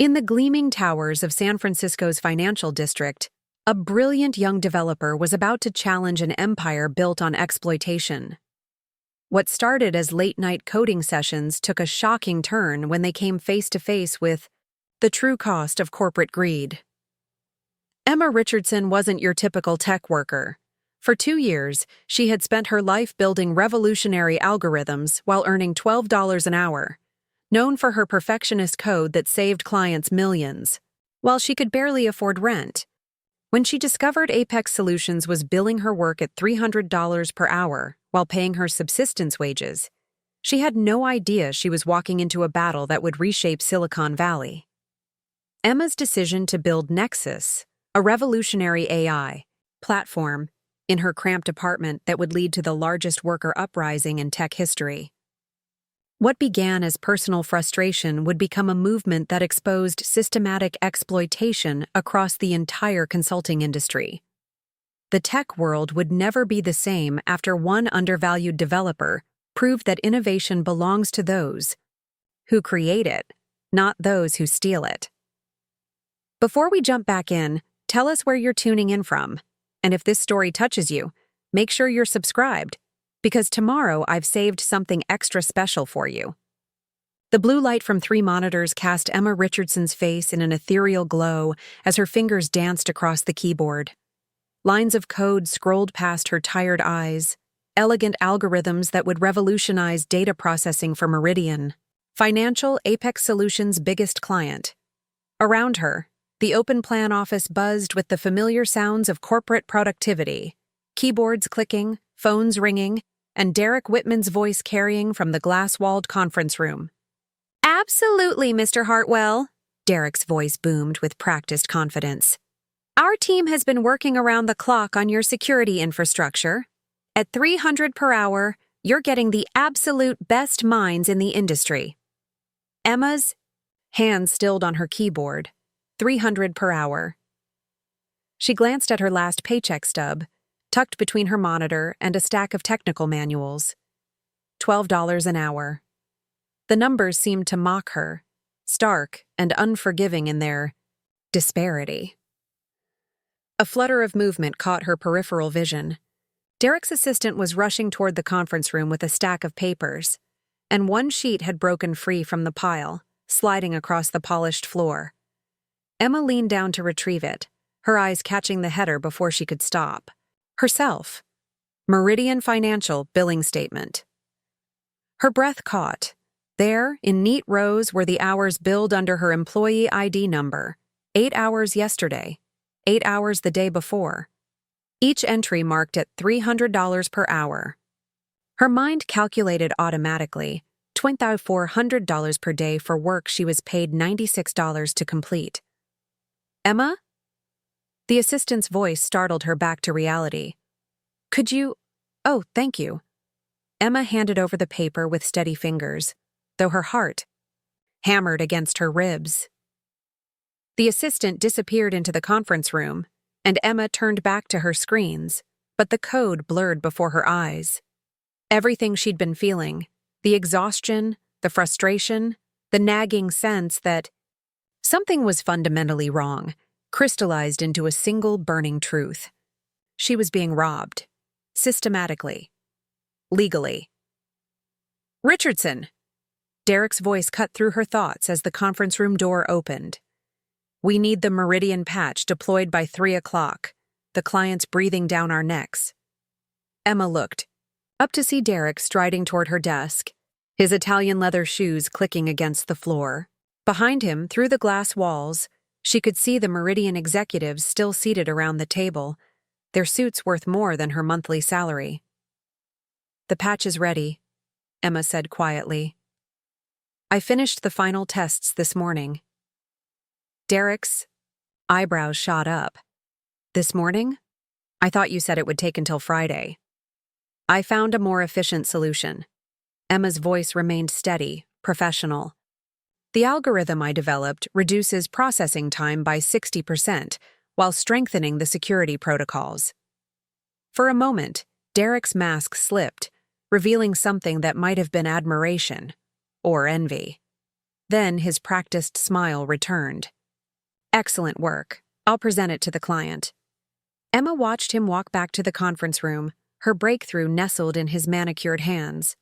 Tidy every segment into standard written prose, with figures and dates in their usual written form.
In the gleaming towers of San Francisco's financial district, a brilliant young developer was about to challenge an empire built on exploitation. What started as late-night coding sessions took a shocking turn when they came face-to-face with the true cost of corporate greed. Emma Richardson wasn't your typical tech worker. For 2 years, she had spent her life building revolutionary algorithms while earning $12 an hour. Known for her perfectionist code that saved clients millions, while she could barely afford rent. When she discovered Apex Solutions was billing her work at $300 per hour while paying her subsistence wages, she had no idea she was walking into a battle that would reshape Silicon Valley. Emma's decision to build Nexus, a revolutionary AI platform, in her cramped apartment that would lead to the largest worker uprising in tech history. What began as personal frustration would become a movement that exposed systematic exploitation across the entire consulting industry. The tech world would never be the same after one undervalued developer proved that innovation belongs to those who create it, not those who steal it. Before we jump back in, tell us where you're tuning in from, and if this story touches you, make sure you're subscribed, because tomorrow I've saved something extra special for you. The blue light from 3 monitors cast Emma Richardson's face in an ethereal glow as her fingers danced across the keyboard. Lines of code scrolled past her tired eyes, elegant algorithms that would revolutionize data processing for Meridian, financial Apex Solutions' biggest client. Around her, the open plan office buzzed with the familiar sounds of corporate productivity, keyboards clicking, phones ringing, and Derek Whitman's voice carrying from the glass-walled conference room. "Absolutely, Mr. Hartwell," Derek's voice boomed with practiced confidence. "Our team has been working around the clock on your security infrastructure. At $300 per hour, you're getting the absolute best minds in the industry." Emma's hands stilled on her keyboard. $300 per hour. She glanced at her last paycheck stub, tucked between her monitor and a stack of technical manuals. $12 an hour. The numbers seemed to mock her, stark and unforgiving in their disparity. A flutter of movement caught her peripheral vision. Derek's assistant was rushing toward the conference room with a stack of papers, and one sheet had broken free from the pile, sliding across the polished floor. Emma leaned down to retrieve it, her eyes catching the header before she could stop. Herself. Meridian Financial Billing Statement. Her breath caught. There, in neat rows, were the hours billed under her employee ID number. 8 hours yesterday, 8 hours the day before. Each entry marked at $300 per hour. Her mind calculated automatically $2,400 per day for work she was paid $96 to complete. "Emma?" The assistant's voice startled her back to reality. "Could you—" "Oh, thank you." Emma handed over the paper with steady fingers, though her heart hammered against her ribs. The assistant disappeared into the conference room, and Emma turned back to her screens, but the code blurred before her eyes. Everything she'd been feeling, the exhaustion, the frustration, the nagging sense that something was fundamentally wrong, crystallized into a single burning truth. She was being robbed. Systematically. Legally. "Richardson!" Derek's voice cut through her thoughts as the conference room door opened. "We need the Meridian patch deployed by 3 o'clock. The client's breathing down our necks." Emma looked, up to see Derek striding toward her desk, his Italian leather shoes clicking against the floor. Behind him, through the glass walls, she could see the Meridian executives still seated around the table, their suits worth more than her monthly salary. "The patch is ready," Emma said quietly. "I finished the final tests this morning." Derek's eyebrows shot up. "This morning? I thought you said it would take until Friday." "I found a more efficient solution." Emma's voice remained steady, professional. "The algorithm I developed reduces processing time by 60% while strengthening the security protocols." For a moment, Derek's mask slipped, revealing something that might have been admiration or envy. Then his practiced smile returned. Excellent work. I'll present it to the client. Emma watched him walk back to the conference room, her breakthrough nestled in his manicured hands.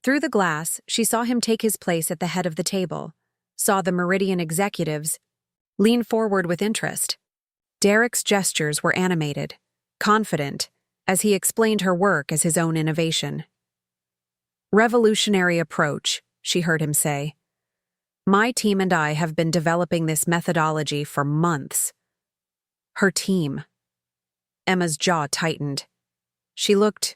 Through the glass, she saw him take his place at the head of the table, saw the Meridian executives lean forward with interest. Derek's gestures were animated, confident, as he explained her work as his own innovation. Revolutionary approach, she heard him say. My team and I have been developing this methodology for months. Her team. Emma's jaw tightened. She looked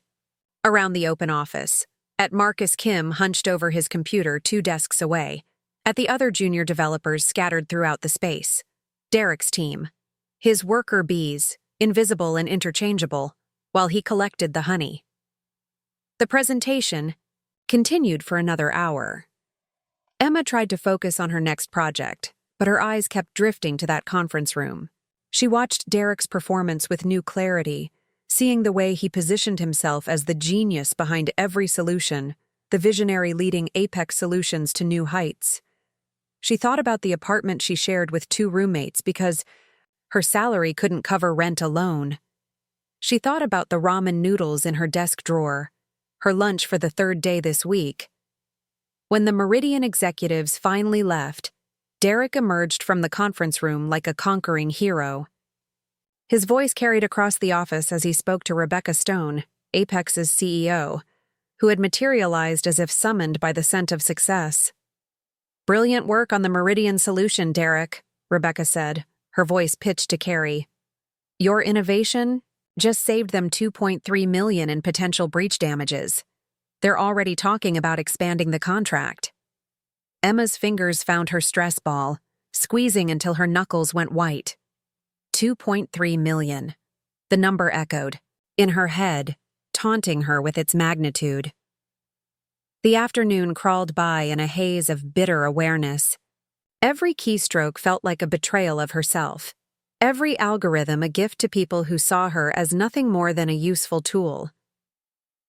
around the open office, at Marcus Kim hunched over his computer 2 desks away, at the other junior developers scattered throughout the space. Derek's team. His worker bees, invisible and interchangeable, while he collected the honey. The presentation continued for another hour. Emma tried to focus on her next project, but her eyes kept drifting to that conference room. She watched Derek's performance with new clarity, seeing the way he positioned himself as the genius behind every solution, the visionary leading Apex solutions to new heights. She thought about the apartment she shared with 2 roommates because her salary couldn't cover rent alone. She thought about the ramen noodles in her desk drawer, her lunch for the 3rd day this week. When the Meridian executives finally left, Derek emerged from the conference room like a conquering hero. His voice carried across the office as he spoke to Rebecca Stone, Apex's CEO, who had materialized as if summoned by the scent of success. Brilliant work on the Meridian solution, Derek, Rebecca said, her voice pitched to Carrie. Your innovation just saved them $2.3 million in potential breach damages. They're already talking about expanding the contract. Emma's fingers found her stress ball, squeezing until her knuckles went white. $2.3 million. The number echoed, in her head, taunting her with its magnitude. The afternoon crawled by in a haze of bitter awareness. Every keystroke felt like a betrayal of herself. Every algorithm a gift to people who saw her as nothing more than a useful tool.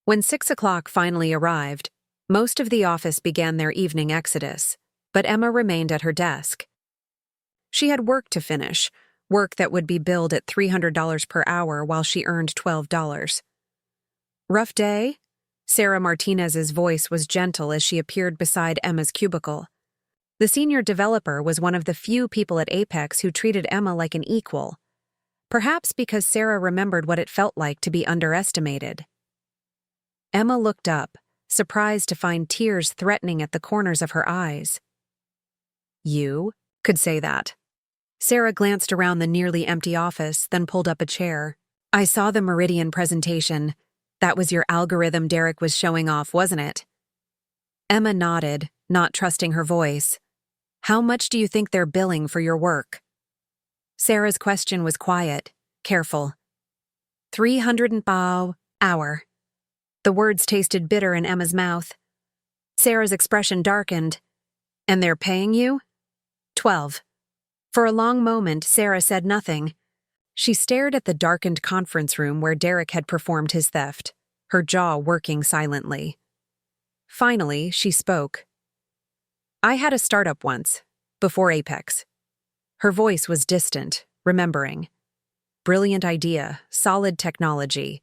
When 6 o'clock finally arrived, most of the office began their evening exodus, but Emma remained at her desk. She had work to finish, work that would be billed at $300 per hour while she earned $12. Rough day? Sarah Martinez's voice was gentle as she appeared beside Emma's cubicle. The senior developer was one of the few people at Apex who treated Emma like an equal, perhaps because Sarah remembered what it felt like to be underestimated. Emma looked up, surprised to find tears threatening at the corners of her eyes. You could say that. Sarah glanced around the nearly empty office, then pulled up a chair. I saw the Meridian presentation. That was your algorithm Derek was showing off, wasn't it? Emma nodded, not trusting her voice. How much do you think they're billing for your work? Sarah's question was quiet, careful. 300 hour. The words tasted bitter in Emma's mouth. Sarah's expression darkened. And they're paying you? 12. For a long moment, Sarah said nothing. She stared at the darkened conference room where Derek had performed his theft, her jaw working silently. Finally, she spoke. I had a startup once, before Apex. Her voice was distant, remembering. Brilliant idea, solid technology.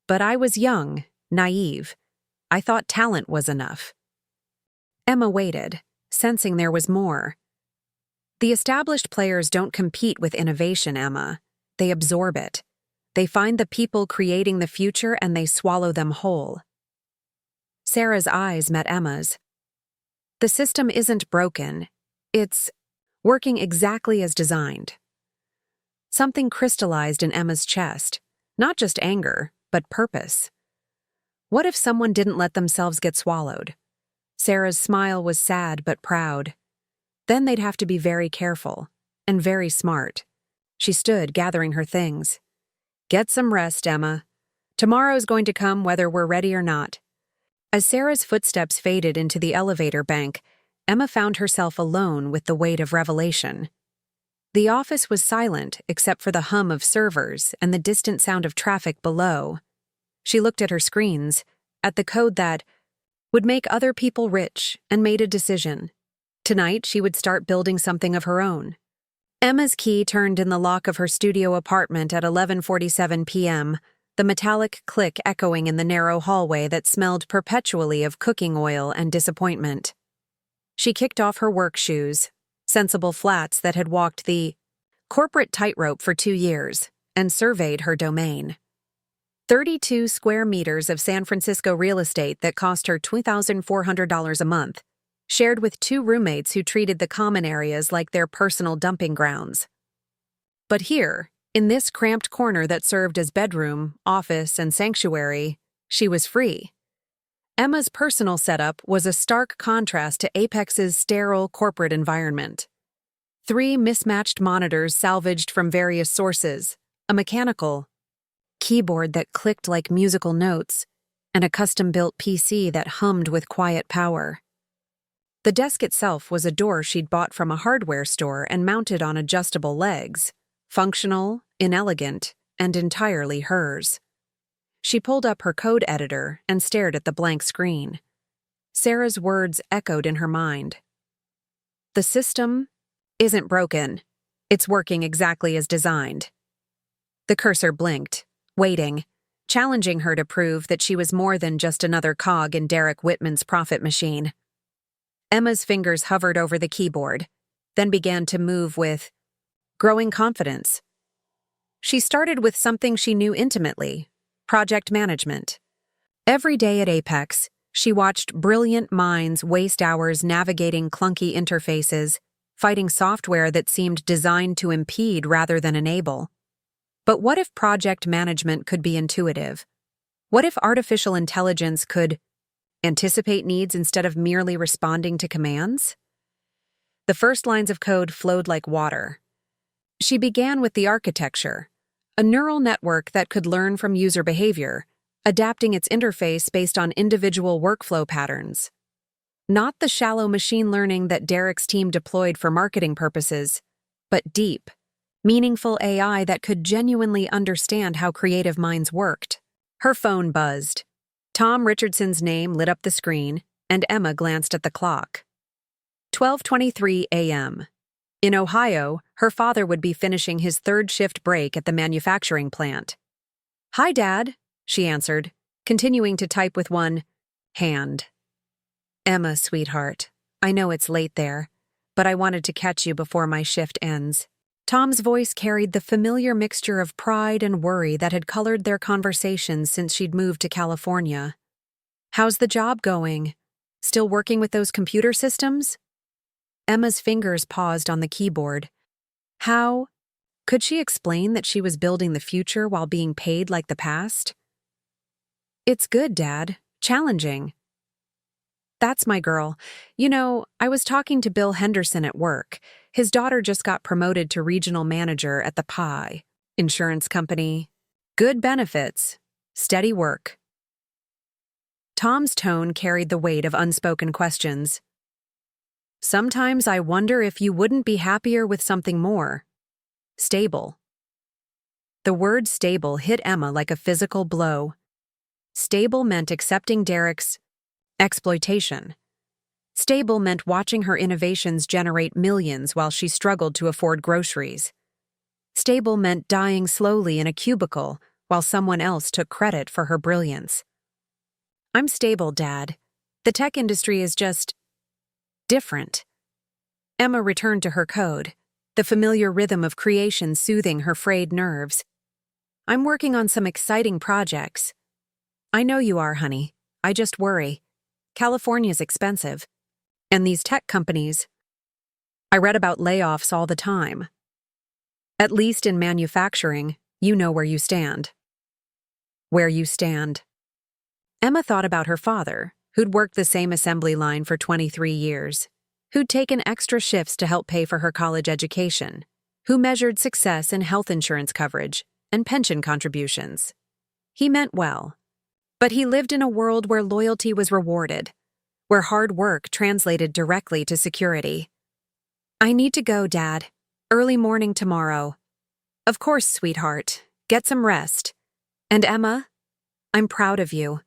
But I was young, naive. I thought talent was enough. Emma waited, sensing there was more. The established players don't compete with innovation, Emma. They absorb it. They find the people creating the future and they swallow them whole. Sarah's eyes met Emma's. The system isn't broken. It's working exactly as designed. Something crystallized in Emma's chest, not just anger, but purpose. What if someone didn't let themselves get swallowed? Sarah's smile was sad but proud. Then they'd have to be very careful, and very smart. She stood, gathering her things. Get some rest, Emma. Tomorrow's going to come whether we're ready or not. As Sarah's footsteps faded into the elevator bank, Emma found herself alone with the weight of revelation. The office was silent except for the hum of servers and the distant sound of traffic below. She looked at her screens, at the code that would make other people rich, and made a decision. Tonight, she would start building something of her own. Emma's key turned in the lock of her studio apartment at 11:47 p.m., the metallic click echoing in the narrow hallway that smelled perpetually of cooking oil and disappointment. She kicked off her work shoes, sensible flats that had walked the corporate tightrope for 2 years, and surveyed her domain. 32 square meters of San Francisco real estate that cost her $2,400 a month, shared with 2 roommates who treated the common areas like their personal dumping grounds. But here, in this cramped corner that served as bedroom, office, and sanctuary, she was free. Emma's personal setup was a stark contrast to Apex's sterile corporate environment. 3 mismatched monitors salvaged from various sources, a mechanical keyboard that clicked like musical notes, and a custom-built PC that hummed with quiet power. The desk itself was a door she'd bought from a hardware store and mounted on adjustable legs, functional, inelegant, and entirely hers. She pulled up her code editor and stared at the blank screen. Sarah's words echoed in her mind. "The system isn't broken. It's working exactly as designed." The cursor blinked, waiting, challenging her to prove that she was more than just another cog in Derek Whitman's profit machine. Emma's fingers hovered over the keyboard, then began to move with growing confidence. She started with something she knew intimately: project management. Every day at Apex, she watched brilliant minds waste hours navigating clunky interfaces, fighting software that seemed designed to impede rather than enable. But what if project management could be intuitive? What if artificial intelligence could anticipate needs instead of merely responding to commands? The first lines of code flowed like water. She began with the architecture, a neural network that could learn from user behavior, adapting its interface based on individual workflow patterns. Not the shallow machine learning that Derek's team deployed for marketing purposes, but deep, meaningful AI that could genuinely understand how creative minds worked. Her phone buzzed. Tom Richardson's name lit up the screen, and Emma glanced at the clock. 12:23 a.m. In Ohio, her father would be finishing his 3rd shift break at the manufacturing plant. "Hi, Dad," she answered, continuing to type with one hand. "Emma, sweetheart, I know it's late there, but I wanted to catch you before my shift ends." Tom's voice carried the familiar mixture of pride and worry that had colored their conversations since she'd moved to California. "How's the job going? Still working with those computer systems?" Emma's fingers paused on the keyboard. How could she explain that she was building the future while being paid like the past? "It's good, Dad. Challenging." "That's my girl. You know, I was talking to Bill Henderson at work. His daughter just got promoted to regional manager at the Pi insurance company. Good benefits, steady work." Tom's tone carried the weight of unspoken questions. "Sometimes I wonder if you wouldn't be happier with something more stable." The word stable hit Emma like a physical blow. Stable meant accepting Derek's exploitation. Stable meant watching her innovations generate millions while she struggled to afford groceries. Stable meant dying slowly in a cubicle while someone else took credit for her brilliance. "I'm stable, Dad. The tech industry is just different." Emma returned to her code, the familiar rhythm of creation soothing her frayed nerves. "I'm working on some exciting projects." "I know you are, honey. I just worry. California's expensive. And these tech companies, I read about layoffs all the time. At least in manufacturing, you know where you stand." Where you stand. Emma thought about her father, who'd worked the same assembly line for 23 years, who'd taken extra shifts to help pay for her college education, who measured success in health insurance coverage and pension contributions. He meant well, but he lived in a world where loyalty was rewarded, where hard work translated directly to security. "I need to go, Dad. Early morning tomorrow." "Of course, sweetheart. Get some rest. And Emma, I'm proud of you.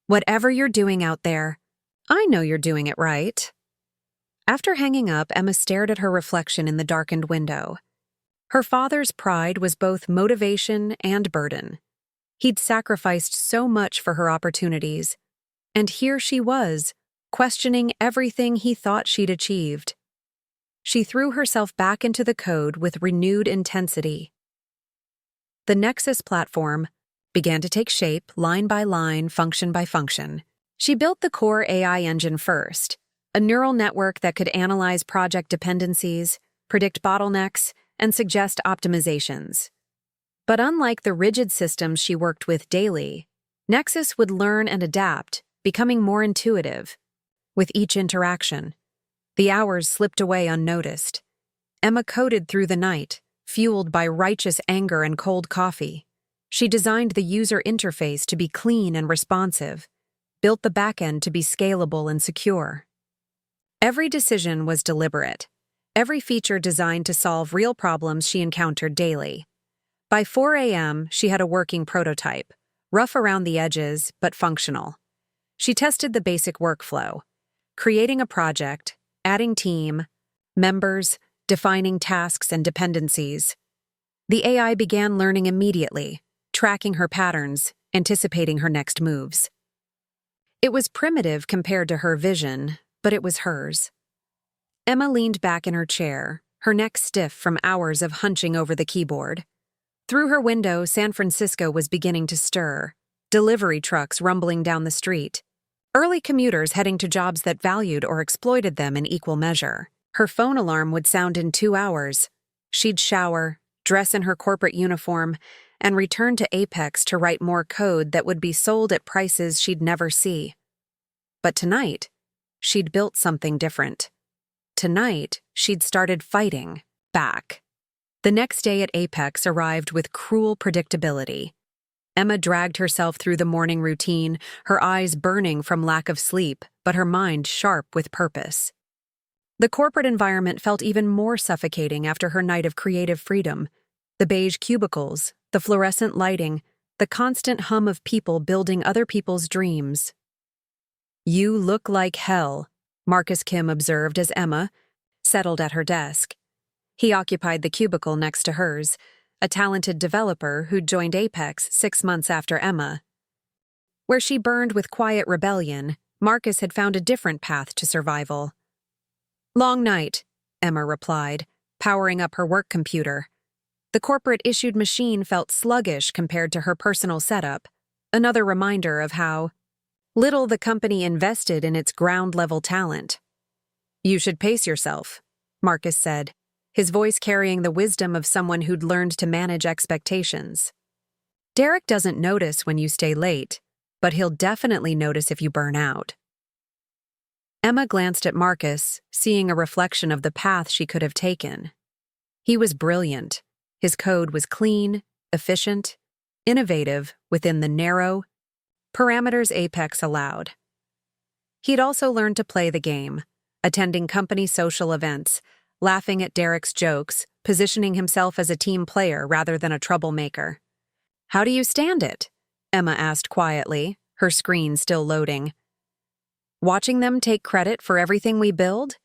Whatever you're doing out there, I know you're doing it right." After hanging up, Emma stared at her reflection in the darkened window. Her father's pride was both motivation and burden. He'd sacrificed so much for her opportunities, and here she was, questioning everything he thought she'd achieved. She threw herself back into the code with renewed intensity. The Nexus platform began to take shape, line by line, function by function. She built the core AI engine first, a neural network that could analyze project dependencies, predict bottlenecks, and suggest optimizations. But unlike the rigid systems she worked with daily, Nexus would learn and adapt, becoming more intuitive. With each interaction, the hours slipped away unnoticed. Emma coded through the night, fueled by righteous anger and cold coffee. She designed the user interface to be clean and responsive, built the backend to be scalable and secure. Every decision was deliberate, every feature designed to solve real problems she encountered daily. By 4 a.m., she had a working prototype, rough around the edges but functional. She tested the basic workflow, creating a project, adding team, members, defining tasks and dependencies. The AI began learning immediately, tracking her patterns, anticipating her next moves. It was primitive compared to her vision, but it was hers. Emma leaned back in her chair, her neck stiff from hours of hunching over the keyboard. Through her window, San Francisco was beginning to stir, delivery trucks rumbling down the street, early commuters heading to jobs that valued or exploited them in equal measure. Her phone alarm would sound in 2 hours. She'd shower, dress in her corporate uniform, and return to Apex to write more code that would be sold at prices she'd never see. But tonight, she'd built something different. Tonight, she'd started fighting back. The next day at Apex arrived with cruel predictability. Emma dragged herself through the morning routine, her eyes burning from lack of sleep, but her mind sharp with purpose. The corporate environment felt even more suffocating after her night of creative freedom. The beige cubicles, the fluorescent lighting, the constant hum of people building other people's dreams. "You look like hell," Marcus Kim observed as Emma settled at her desk. He occupied the cubicle next to hers, a talented developer who'd joined Apex 6 months after Emma. Where she burned with quiet rebellion, Marcus had found a different path to survival. "Long night," Emma replied, powering up her work computer. The corporate-issued machine felt sluggish compared to her personal setup, another reminder of how little the company invested in its ground-level talent. "You should pace yourself," Marcus said, his voice carrying the wisdom of someone who'd learned to manage expectations. "Derek doesn't notice when you stay late, but he'll definitely notice if you burn out." Emma glanced at Marcus, seeing a reflection of the path she could have taken. He was brilliant. His code was clean, efficient, innovative within the narrow parameters Apex allowed. He'd also learned to play the game, attending company social events, laughing at Derek's jokes, positioning himself as a team player rather than a troublemaker. "How do you stand it?" Emma asked quietly, her screen still loading. "Watching them take credit for everything we build?"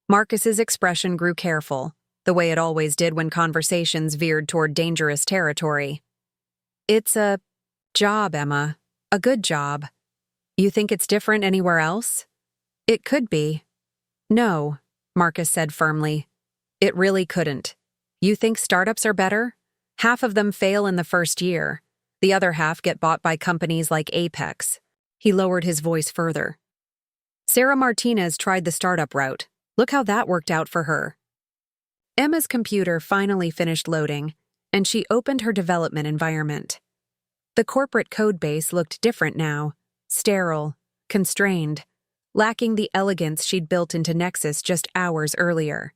Marcus's expression grew careful, the way it always did when conversations veered toward dangerous territory. "It's a job, Emma. A good job. You think it's different anywhere else?" "It could be." "No," Marcus said firmly. "It really couldn't. You think startups are better? Half of them fail in the first year. The other half get bought by companies like Apex." He lowered his voice further. "Sarah Martinez tried the startup route. Look how that worked out for her." Emma's computer finally finished loading, and she opened her development environment. The corporate codebase looked different now, sterile, constrained, lacking the elegance she'd built into Nexus just hours earlier.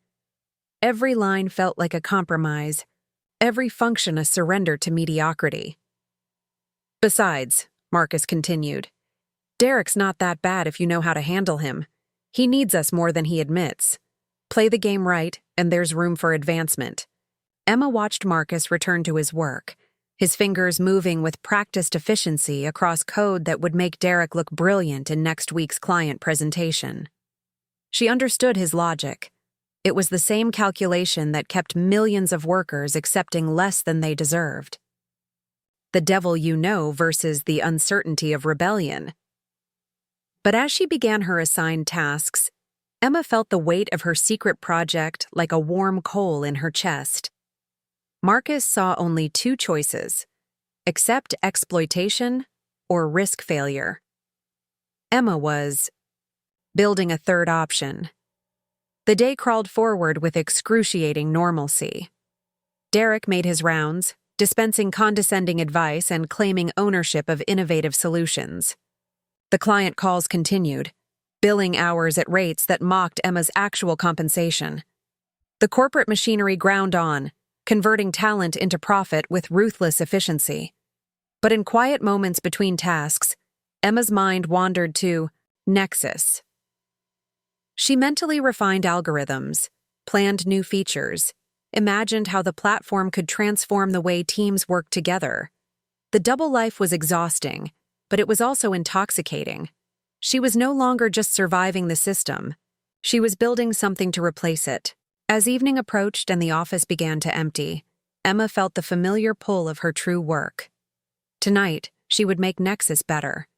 Every line felt like a compromise, every function a surrender to mediocrity. "Besides," Marcus continued, "Derek's not that bad if you know how to handle him. He needs us more than he admits. Play the game right, and there's room for advancement." Emma watched Marcus return to his work, his fingers moving with practiced efficiency across code that would make Derek look brilliant in next week's client presentation. She understood his logic. It was the same calculation that kept millions of workers accepting less than they deserved. The devil you know versus the uncertainty of rebellion. But as she began her assigned tasks, Emma felt the weight of her secret project like a warm coal in her chest. Marcus saw only two choices: accept exploitation or risk failure. Emma was building a third option. The day crawled forward with excruciating normalcy. Derek made his rounds, dispensing condescending advice and claiming ownership of innovative solutions. The client calls continued, billing hours at rates that mocked Emma's actual compensation. The corporate machinery ground on, converting talent into profit with ruthless efficiency. But in quiet moments between tasks, Emma's mind wandered to Nexus. She mentally refined algorithms, planned new features, imagined how the platform could transform the way teams work together. The double life was exhausting, but it was also intoxicating. She was no longer just surviving the system. She was building something to replace it. As evening approached and the office began to empty, Emma felt the familiar pull of her true work. Tonight, she would make Nexus better.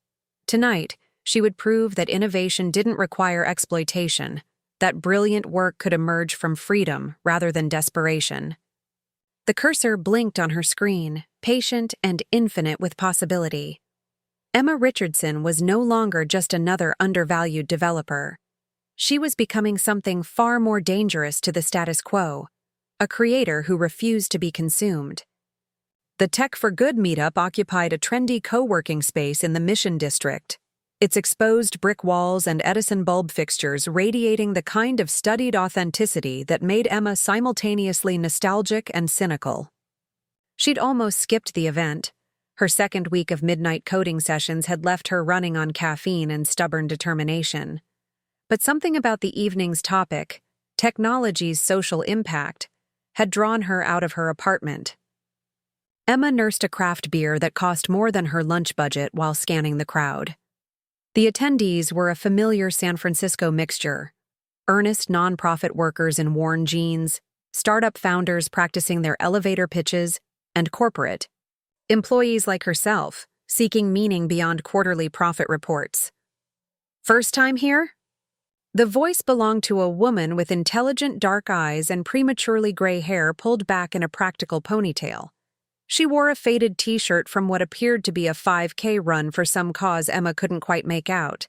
Tonight, she would prove that innovation didn't require exploitation, that brilliant work could emerge from freedom rather than desperation. The cursor blinked on her screen, patient and infinite with possibility. Emma Richardson was no longer just another undervalued developer. She was becoming something far more dangerous to the status quo, a creator who refused to be consumed. The Tech for Good meetup occupied a trendy co-working space in the Mission District, its exposed brick walls and Edison bulb fixtures radiating the kind of studied authenticity that made Emma simultaneously nostalgic and cynical. She'd almost skipped the event. Her second week of midnight coding sessions had left her running on caffeine and stubborn determination. But something about the evening's topic, technology's social impact, had drawn her out of her apartment. Emma nursed a craft beer that cost more than her lunch budget while scanning the crowd. The attendees were a familiar San Francisco mixture: earnest nonprofit workers in worn jeans, startup founders practicing their elevator pitches, and corporate employees like herself, seeking meaning beyond quarterly profit reports. First time here? The voice belonged to a woman with intelligent dark eyes and prematurely gray hair pulled back in a practical ponytail. She wore a faded t-shirt from what appeared to be a 5K run for some cause Emma couldn't quite make out.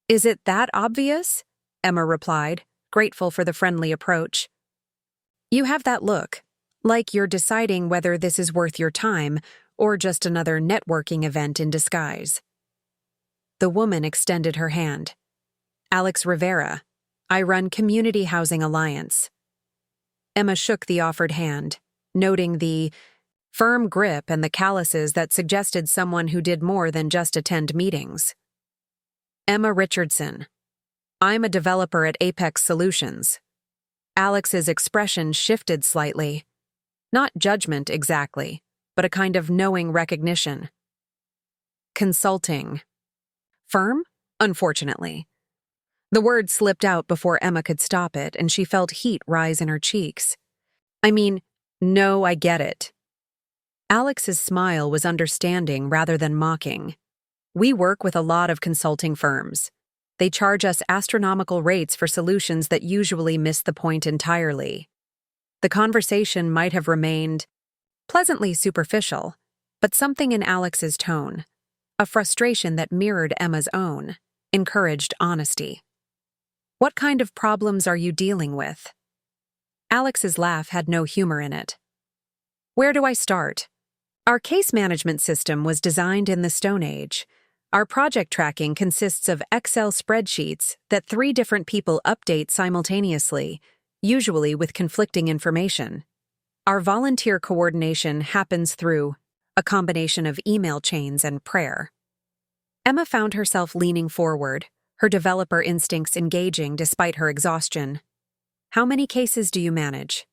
"Is it that obvious?" Emma replied, grateful for the friendly approach. "You have that look, like you're deciding whether this is worth your time or just another networking event in disguise." The woman extended her hand. "Alex Rivera. I run Community Housing Alliance." Emma shook the offered hand, noting the firm grip and the calluses that suggested someone who did more than just attend meetings. "Emma Richardson. I'm a developer at Apex Solutions." Alex's expression shifted slightly. Not judgment exactly, but a kind of knowing recognition. "Consulting. Firm? Unfortunately." The word slipped out before Emma could stop it, and she felt heat rise in her cheeks. "I mean, no, I get it." Alex's smile was understanding rather than mocking. "We work with a lot of consulting firms. They charge us astronomical rates for solutions that usually miss the point entirely." The conversation might have remained pleasantly superficial, but something in Alex's tone, a frustration that mirrored Emma's own, encouraged honesty. "What kind of problems are you dealing with?" Alex's laugh had no humor in it. "Where do I start? Our case management system was designed in the Stone Age. Our project tracking consists of Excel spreadsheets that 3 different people update simultaneously, usually with conflicting information. Our volunteer coordination happens through a combination of email chains and prayer." Emma found herself leaning forward, her developer instincts engaging despite her exhaustion. "How many cases do you manage?"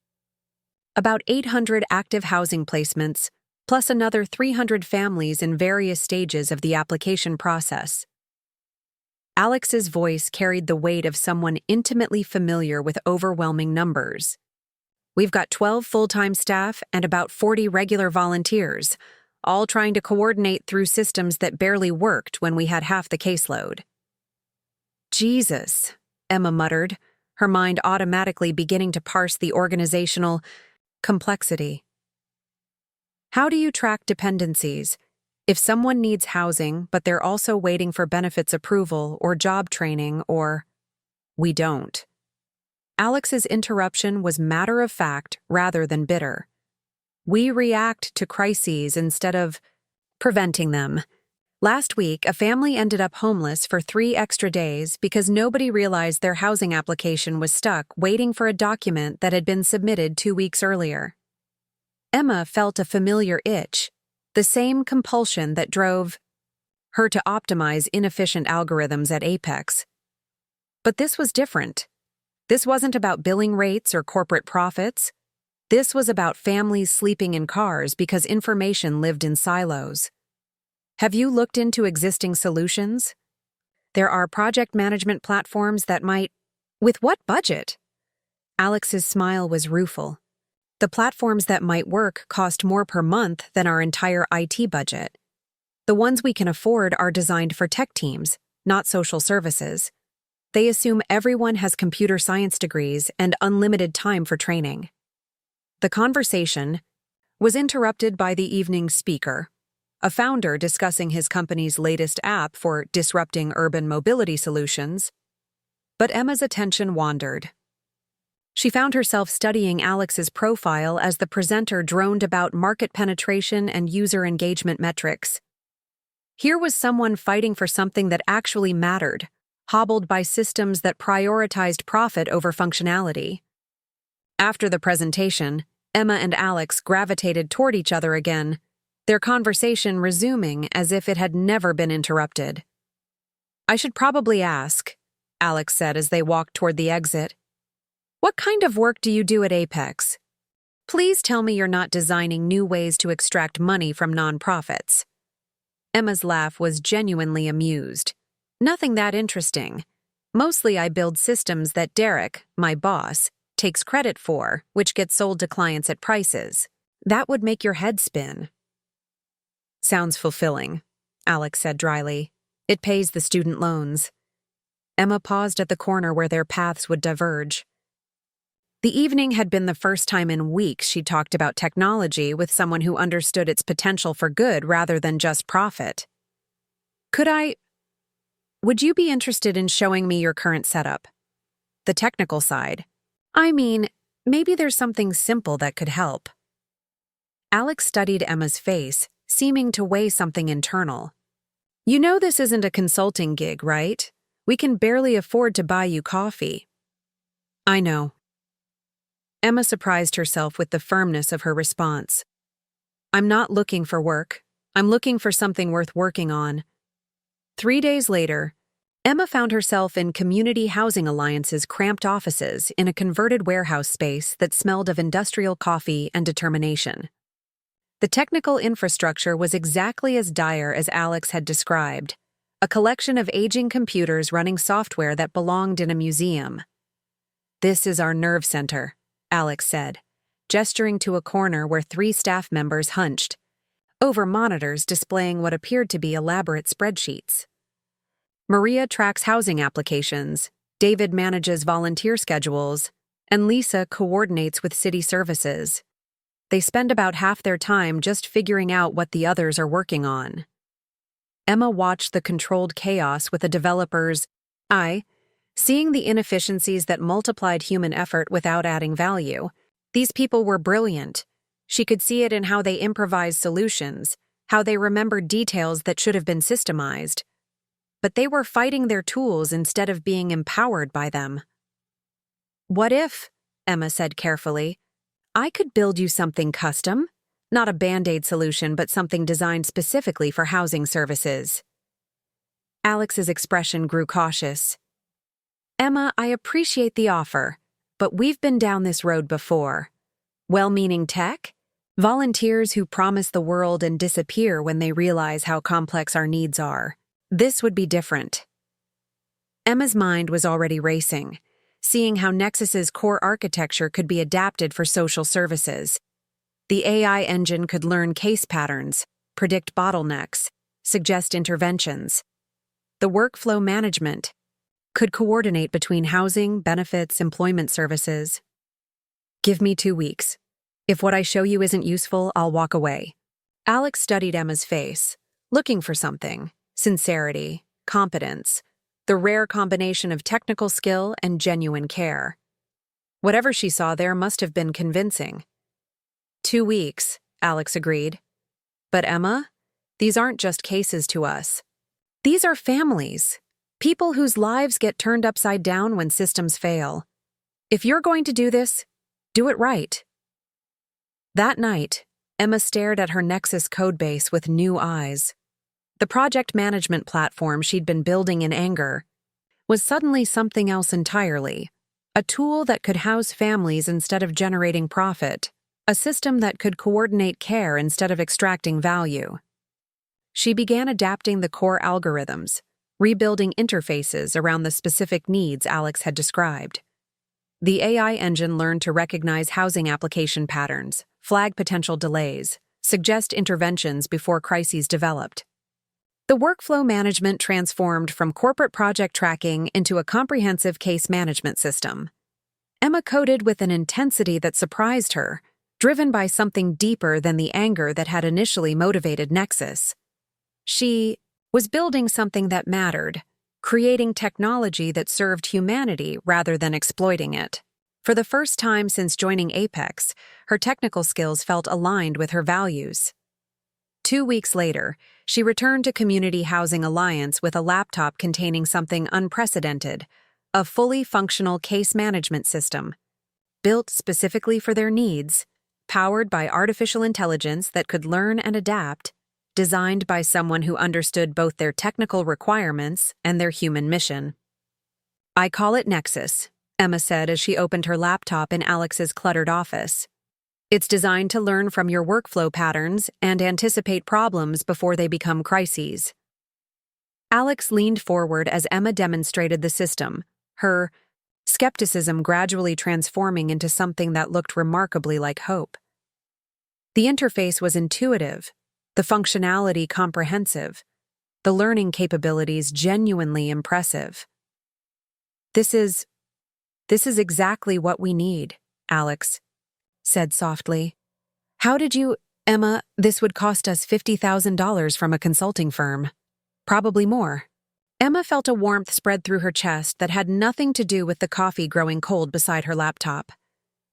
"About 800 active housing placements, plus another 300 families in various stages of the application process." Alex's voice carried the weight of someone intimately familiar with overwhelming numbers. "We've got 12 full-time staff and about 40 regular volunteers, all trying to coordinate through systems that barely worked when we had half the caseload." "Jesus," Emma muttered, her mind automatically beginning to parse the organizational complexity. How do you track dependencies? If someone needs housing, but they're also waiting for benefits approval or job training or... We don't. Alex's interruption was matter-of-fact rather than bitter. We react to crises instead of preventing them. Last week, a family ended up homeless for 3 extra days because nobody realized their housing application was stuck waiting for a document that had been submitted 2 weeks earlier. Emma felt a familiar itch, the same compulsion that drove her to optimize inefficient algorithms at Apex. But this was different. This wasn't about billing rates or corporate profits. This was about families sleeping in cars because information lived in silos. Have you looked into existing solutions? There are project management platforms that might... With what budget? Alex's smile was rueful. The platforms that might work cost more per month than our entire IT budget. The ones we can afford are designed for tech teams, not social services. They assume everyone has computer science degrees and unlimited time for training. The conversation was interrupted by the evening speaker, a founder discussing his company's latest app for disrupting urban mobility solutions. But Emma's attention wandered. She found herself studying Alex's profile as the presenter droned about market penetration and user engagement metrics. Here was someone fighting for something that actually mattered, hobbled by systems that prioritized profit over functionality. After the presentation, Emma and Alex gravitated toward each other again, their conversation resuming as if it had never been interrupted. "I should probably ask," Alex said as they walked toward the exit. "What kind of work do you do at Apex? Please tell me you're not designing new ways to extract money from nonprofits." Emma's laugh was genuinely amused. "Nothing that interesting. Mostly I build systems that Derek, my boss, takes credit for, which gets sold to clients at prices. That would make your head spin." "Sounds fulfilling," Alex said dryly. "It pays the student loans." Emma paused at the corner where their paths would diverge. The evening had been the first time in weeks she talked about technology with someone who understood its potential for good rather than just profit. Would you be interested in showing me your current setup? The technical side. I mean, maybe there's something simple that could help." Alex studied Emma's face, seeming to weigh something internal. "You know this isn't a consulting gig, right? We can barely afford to buy you coffee." "I know." Emma surprised herself with the firmness of her response. "I'm not looking for work. I'm looking for something worth working on." 3 days later, Emma found herself in Community Housing Alliance's cramped offices in a converted warehouse space that smelled of industrial coffee and determination. The technical infrastructure was exactly as dire as Alex had described, a collection of aging computers running software that belonged in a museum. "This is our nerve center," Alex said, gesturing to a corner where 3 staff members hunched, over monitors displaying what appeared to be elaborate spreadsheets. Maria tracks housing applications, David manages volunteer schedules, and Lisa coordinates with city services. They spend about half their time just figuring out what the others are working on. Emma watched the controlled chaos with a developer's eye, seeing the inefficiencies that multiplied human effort without adding value. These people were brilliant. She could see it in how they improvised solutions, how they remembered details that should have been systemized. But they were fighting their tools instead of being empowered by them. "What if," Emma said carefully, "I could build you something custom? Not a Band-Aid solution, but something designed specifically for housing services." Alex's expression grew cautious. "Emma, I appreciate the offer, but we've been down this road before. Well-meaning tech? Volunteers who promise the world and disappear when they realize how complex our needs are. This would be different." Emma's mind was already racing, seeing how Nexus's core architecture could be adapted for social services. The AI engine could learn case patterns, predict bottlenecks, suggest interventions. The workflow management could coordinate between housing, benefits, employment services. Give me 2 weeks. If what I show you isn't useful, I'll walk away. Alex studied Emma's face, looking for something: sincerity, competence, the rare combination of technical skill and genuine care. Whatever she saw there must have been convincing. 2 weeks, Alex agreed. But Emma, these aren't just cases to us. These are families, people whose lives get turned upside down when systems fail. If you're going to do this, do it right. That night, Emma stared at her Nexus codebase with new eyes. The project management platform she'd been building in anger was suddenly something else entirely: a tool that could house families instead of generating profit, a system that could coordinate care instead of extracting value. She began adapting the core algorithms, rebuilding interfaces around the specific needs Alex had described. The AI engine learned to recognize housing application patterns, flag potential delays, suggest interventions before crises developed. The workflow management transformed from corporate project tracking into a comprehensive case management system. Emma coded with an intensity that surprised her, driven by something deeper than the anger that had initially motivated Nexus. She was building something that mattered, creating technology that served humanity rather than exploiting it. For the first time since joining Apex, her technical skills felt aligned with her values. 2 weeks later, she returned to Community Housing Alliance with a laptop containing something unprecedented: a fully functional case management system. Built specifically for their needs, powered by artificial intelligence that could learn and adapt, designed by someone who understood both their technical requirements and their human mission. "I call it Nexus," Emma said as she opened her laptop in Alex's cluttered office. "It's designed to learn from your workflow patterns and anticipate problems before they become crises." Alex leaned forward as Emma demonstrated the system, her skepticism gradually transforming into something that looked remarkably like hope. The interface was intuitive, the functionality comprehensive, the learning capabilities genuinely impressive. This is exactly what we need," Alex said softly. "How did you—" "Emma, this would cost us $50,000 from a consulting firm. Probably more." Emma felt a warmth spread through her chest that had nothing to do with the coffee growing cold beside her laptop.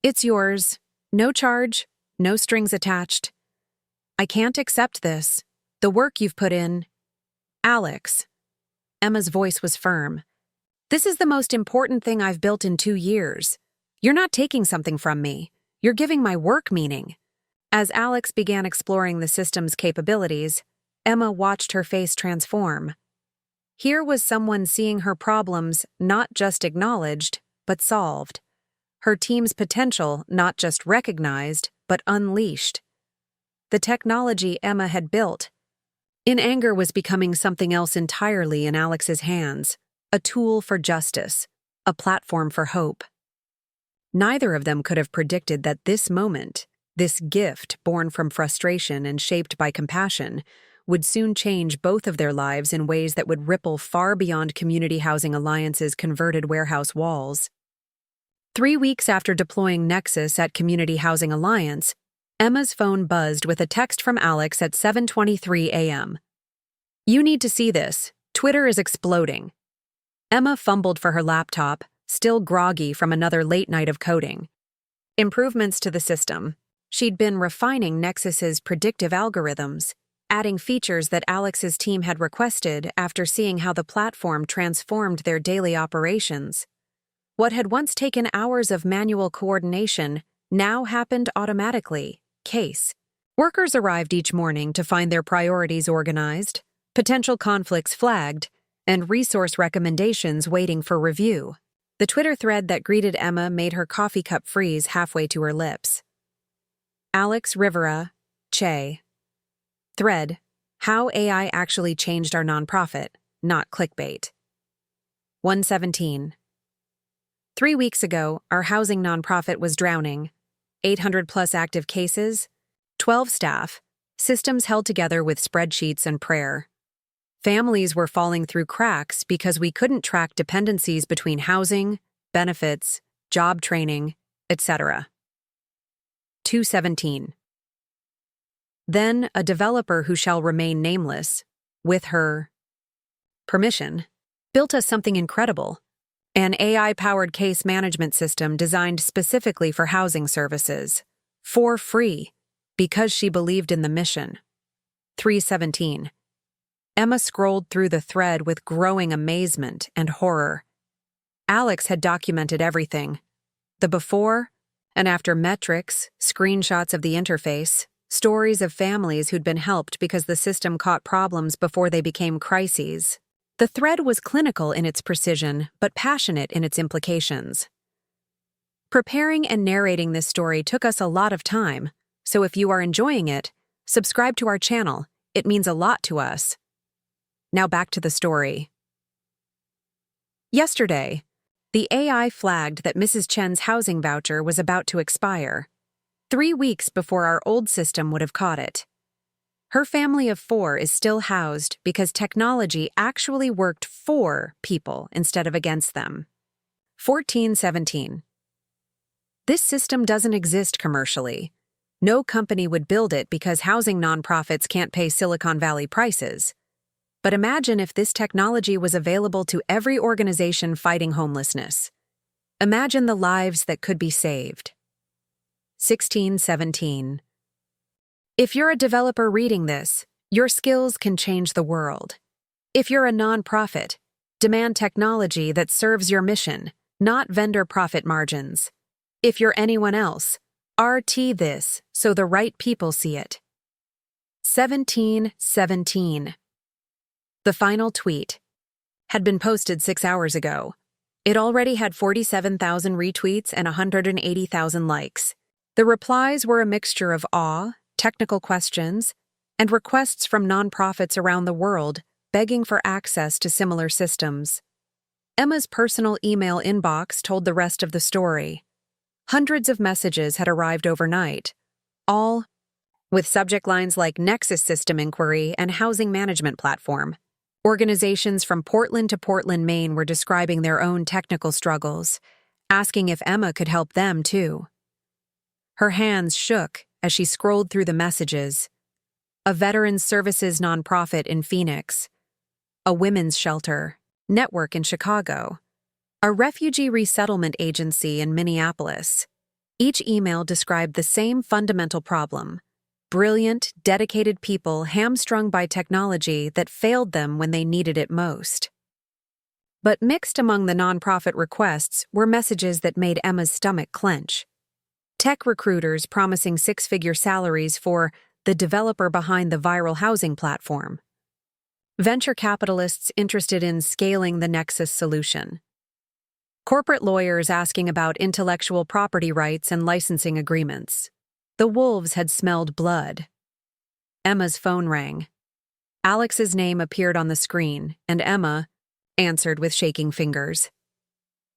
"It's yours. No charge, no strings attached." "I can't accept this. The work you've put in—" "Alex." Emma's voice was firm. "This is the most important thing I've built in 2 years. You're not taking something from me. You're giving my work meaning." As Alex began exploring the system's capabilities, Emma watched her face transform. Here was someone seeing her problems not just acknowledged, but solved. Her team's potential not just recognized, but unleashed. The technology Emma had built in anger was becoming something else entirely in Alex's hands: a tool for justice, a platform for hope. Neither of them could have predicted that this moment, this gift born from frustration and shaped by compassion, would soon change both of their lives in ways that would ripple far beyond Community Housing Alliance's converted warehouse walls. 3 weeks after deploying Nexus at Community Housing Alliance, Emma's phone buzzed with a text from Alex at 7:23 a.m. "You need to see this. Twitter is exploding." Emma fumbled for her laptop, still groggy from another late night of coding. Improvements to the system. She'd been refining Nexus's predictive algorithms, adding features that Alex's team had requested after seeing how the platform transformed their daily operations. What had once taken hours of manual coordination now happened automatically. Case. Workers arrived each morning to find their priorities organized, potential conflicts flagged, and resource recommendations waiting for review. The Twitter thread that greeted Emma made her coffee cup freeze halfway to her lips. Alex Rivera, Che. Thread: How AI actually changed our nonprofit, not clickbait. 117. 3 weeks ago, our housing nonprofit was drowning. 800 plus active cases, 12 staff, systems held together with spreadsheets and prayer. Families were falling through cracks because we couldn't track dependencies between housing, benefits, job training, etc. 217. Then a developer who shall remain nameless, with her permission, built us something incredible. An AI-powered case management system designed specifically for housing services, for free, because she believed in the mission. 317. Emma scrolled through the thread with growing amazement and horror. Alex had documented everything. The before and after metrics, screenshots of the interface, stories of families who'd been helped because the system caught problems before they became crises. The thread was clinical in its precision, but passionate in its implications. Preparing and narrating this story took us a lot of time, so if you are enjoying it, subscribe to our channel. It means a lot to us. Now back to the story. Yesterday, the AI flagged that Mrs. Chen's housing voucher was about to expire, 3 weeks before our old system would have caught it. Her family of 4 is still housed because technology actually worked for people instead of against them. 1417. This system doesn't exist commercially. No company would build it because housing nonprofits can't pay Silicon Valley prices. But imagine if this technology was available to every organization fighting homelessness. Imagine the lives that could be saved. 1617. If you're a developer reading this, your skills can change the world. If you're a nonprofit, demand technology that serves your mission, not vendor profit margins. If you're anyone else, RT this so the right people see it. 1717. The final tweet had been posted 6 hours ago. It already had 47,000 retweets and 180,000 likes. The replies were a mixture of awe, technical questions, and requests from nonprofits around the world begging for access to similar systems. Emma's personal email inbox told the rest of the story. Hundreds of messages had arrived overnight, all with subject lines like Nexus system inquiry and housing management platform. Organizations from Portland to Portland, Maine were describing their own technical struggles, asking if Emma could help them too. Her hands shook as she scrolled through the messages. A veterans services nonprofit in Phoenix, a women's shelter network in Chicago, a refugee resettlement agency in Minneapolis. Each email described the same fundamental problem: brilliant, dedicated people hamstrung by technology that failed them when they needed it most. But mixed among the nonprofit requests were messages that made Emma's stomach clench. Tech recruiters promising 6-figure salaries for the developer behind the viral housing platform. Venture capitalists interested in scaling the Nexus solution. Corporate lawyers asking about intellectual property rights and licensing agreements. The wolves had smelled blood. Emma's phone rang. Alex's name appeared on the screen, and Emma answered with shaking fingers.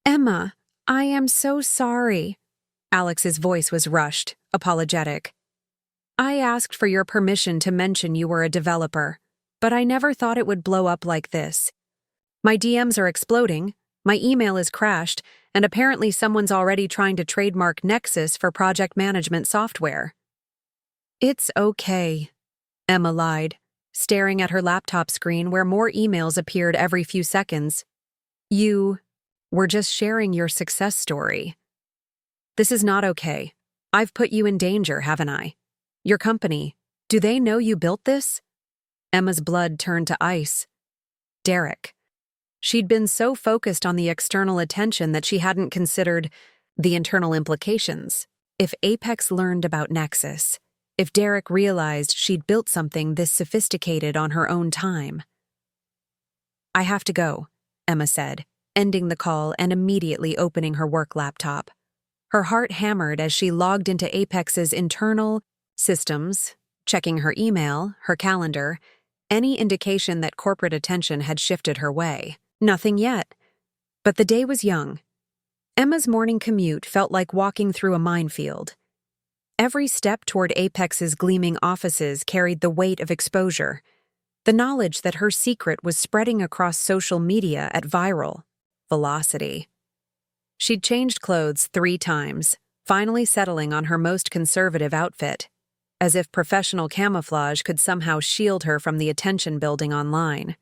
"Emma, I am so sorry." Alex's voice was rushed, apologetic. "I asked for your permission to mention you were a developer, but I never thought it would blow up like this. My DMs are exploding, my email is crashed, and apparently someone's already trying to trademark Nexus for project management software." "It's okay," Emma lied, staring at her laptop screen where more emails appeared every few seconds. "You were just sharing your success story. This is not okay. I've put you in danger, haven't I? Your company, do they know you built this?" Emma's blood turned to ice. Derek. She'd been so focused on the external attention that she hadn't considered the internal implications. If Apex learned about Nexus, if Derek realized she'd built something this sophisticated on her own time. "I have to go," Emma said, ending the call and immediately opening her work laptop. Her heart hammered as she logged into Apex's internal systems, checking her email, her calendar, any indication that corporate attention had shifted her way. Nothing yet. But the day was young. Emma's morning commute felt like walking through a minefield. Every step toward Apex's gleaming offices carried the weight of exposure, the knowledge that her secret was spreading across social media at viral velocity. She'd changed clothes 3 times, finally settling on her most conservative outfit, as if professional camouflage could somehow shield her from the attention building online.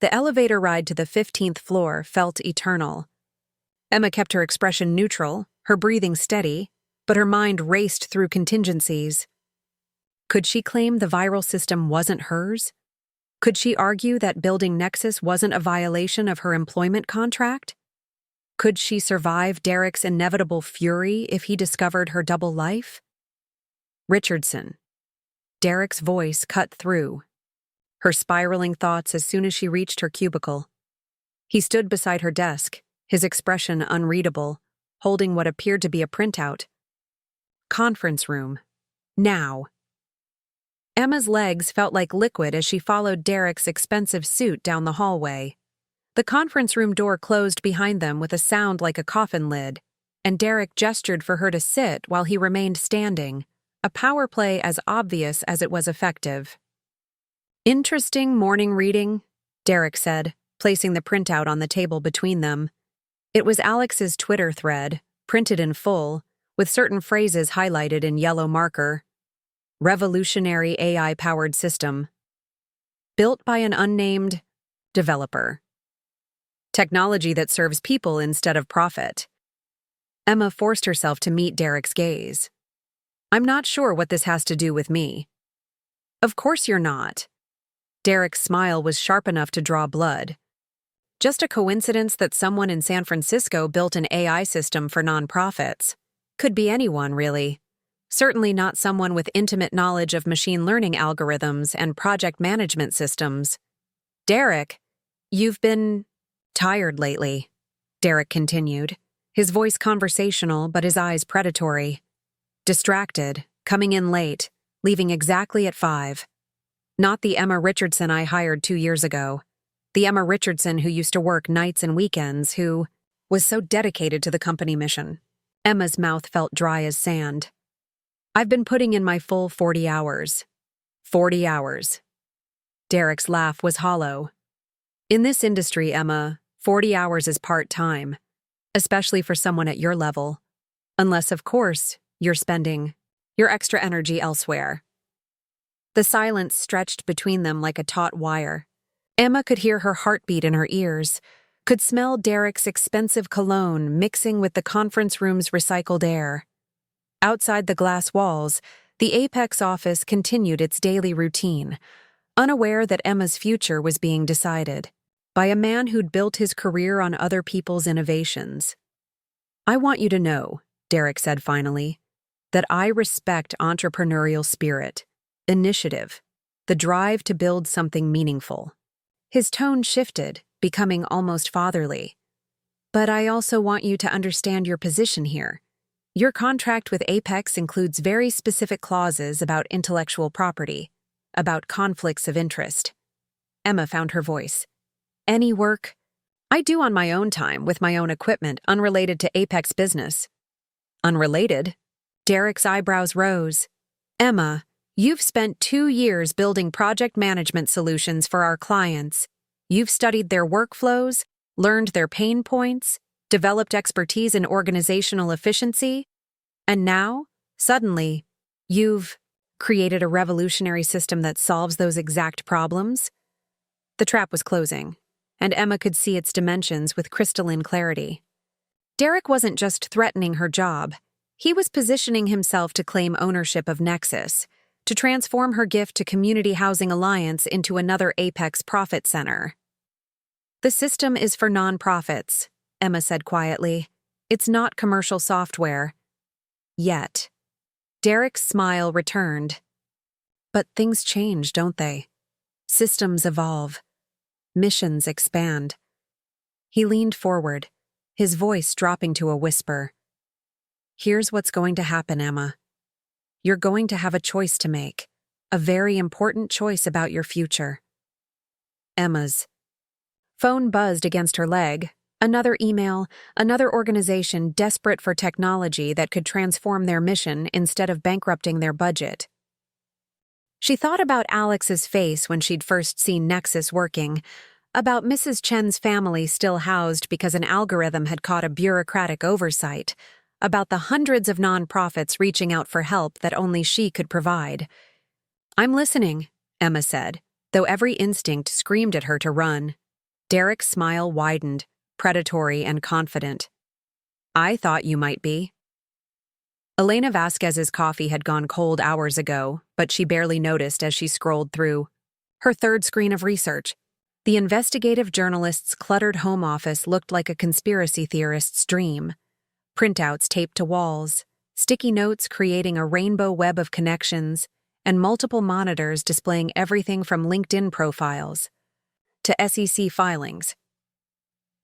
The elevator ride to the 15th floor felt eternal. Emma kept her expression neutral, her breathing steady, but her mind raced through contingencies. Could she claim the viral system wasn't hers? Could she argue that building Nexus wasn't a violation of her employment contract? Could she survive Derek's inevitable fury if he discovered her double life? Richardson. Derek's voice cut through her spiraling thoughts as soon as she reached her cubicle. He stood beside her desk, his expression unreadable, holding what appeared to be a printout. Conference room. Now. Emma's legs felt like liquid as she followed Derek's expensive suit down the hallway. The conference room door closed behind them with a sound like a coffin lid, and Derek gestured for her to sit while he remained standing, a power play as obvious as it was effective. "Interesting morning reading," Derek said, placing the printout on the table between them. It was Alex's Twitter thread, printed in full, with certain phrases highlighted in yellow marker. Revolutionary AI-powered system. Built by an unnamed developer. Technology that serves people instead of profit. Emma forced herself to meet Derek's gaze. "I'm not sure what this has to do with me." "Of course you're not." Derek's smile was sharp enough to draw blood. "Just a coincidence that someone in San Francisco built an AI system for nonprofits. Could be anyone, really. Certainly not someone with intimate knowledge of machine learning algorithms and project management systems." "Derek, you've been tired lately," Derek continued, his voice conversational but his eyes predatory. "Distracted, coming in late, leaving exactly at 5. Not the Emma Richardson I hired 2 years ago. The Emma Richardson who used to work nights and weekends, who was so dedicated to the company mission." Emma's mouth felt dry as sand. "I've been putting in my full 40 hours. 40 hours. Derek's laugh was hollow. "In this industry, Emma, 40 hours is part-time, especially for someone at your level. Unless, of course, you're spending your extra energy elsewhere." The silence stretched between them like a taut wire. Emma could hear her heartbeat in her ears, could smell Derek's expensive cologne mixing with the conference room's recycled air. Outside the glass walls, the Apex office continued its daily routine, unaware that Emma's future was being decided by a man who'd built his career on other people's innovations. "I want you to know," Derek said finally, "that I respect entrepreneurial spirit, initiative, the drive to build something meaningful." His tone shifted, becoming almost fatherly. "But I also want you to understand your position here. Your contract with Apex includes very specific clauses about intellectual property, about conflicts of interest." Emma found her voice. "Any work I do on my own time with my own equipment unrelated to Apex business." "Unrelated?" Derek's eyebrows rose. "Emma, you've spent 2 years building project management solutions for our clients. You've studied their workflows, learned their pain points, developed expertise in organizational efficiency, and now, suddenly, you've created a revolutionary system that solves those exact problems." The trap was closing, and Emma could see its dimensions with crystalline clarity. Derek wasn't just threatening her job. He was positioning himself to claim ownership of Nexus, to transform her gift to Community Housing Alliance into another Apex profit center. "The system is for nonprofits," Emma said quietly. "It's not commercial software. Yet." Derek's smile returned. "But things change, don't they? Systems evolve. Missions expand." He leaned forward, his voice dropping to a whisper. "Here's what's going to happen, Emma. You're going to have a choice to make, a very important choice about your future." Emma's phone buzzed against her leg, Another email, another organization desperate for technology that could transform their mission instead of bankrupting their budget. She thought about Alex's face when she'd first seen Nexus working, about Mrs. Chen's family still housed because an algorithm had caught a bureaucratic oversight, about the hundreds of nonprofits reaching out for help that only she could provide. "I'm listening," Emma said, though every instinct screamed at her to run. Derek's smile widened, predatory and confident. "I thought you might be." Elena Vasquez's coffee had gone cold hours ago, but she barely noticed as she scrolled through. Her third screen of research. The investigative journalist's cluttered home office looked like a conspiracy theorist's dream. Printouts taped to walls, sticky notes creating a rainbow web of connections, and multiple monitors displaying everything from LinkedIn profiles to SEC filings.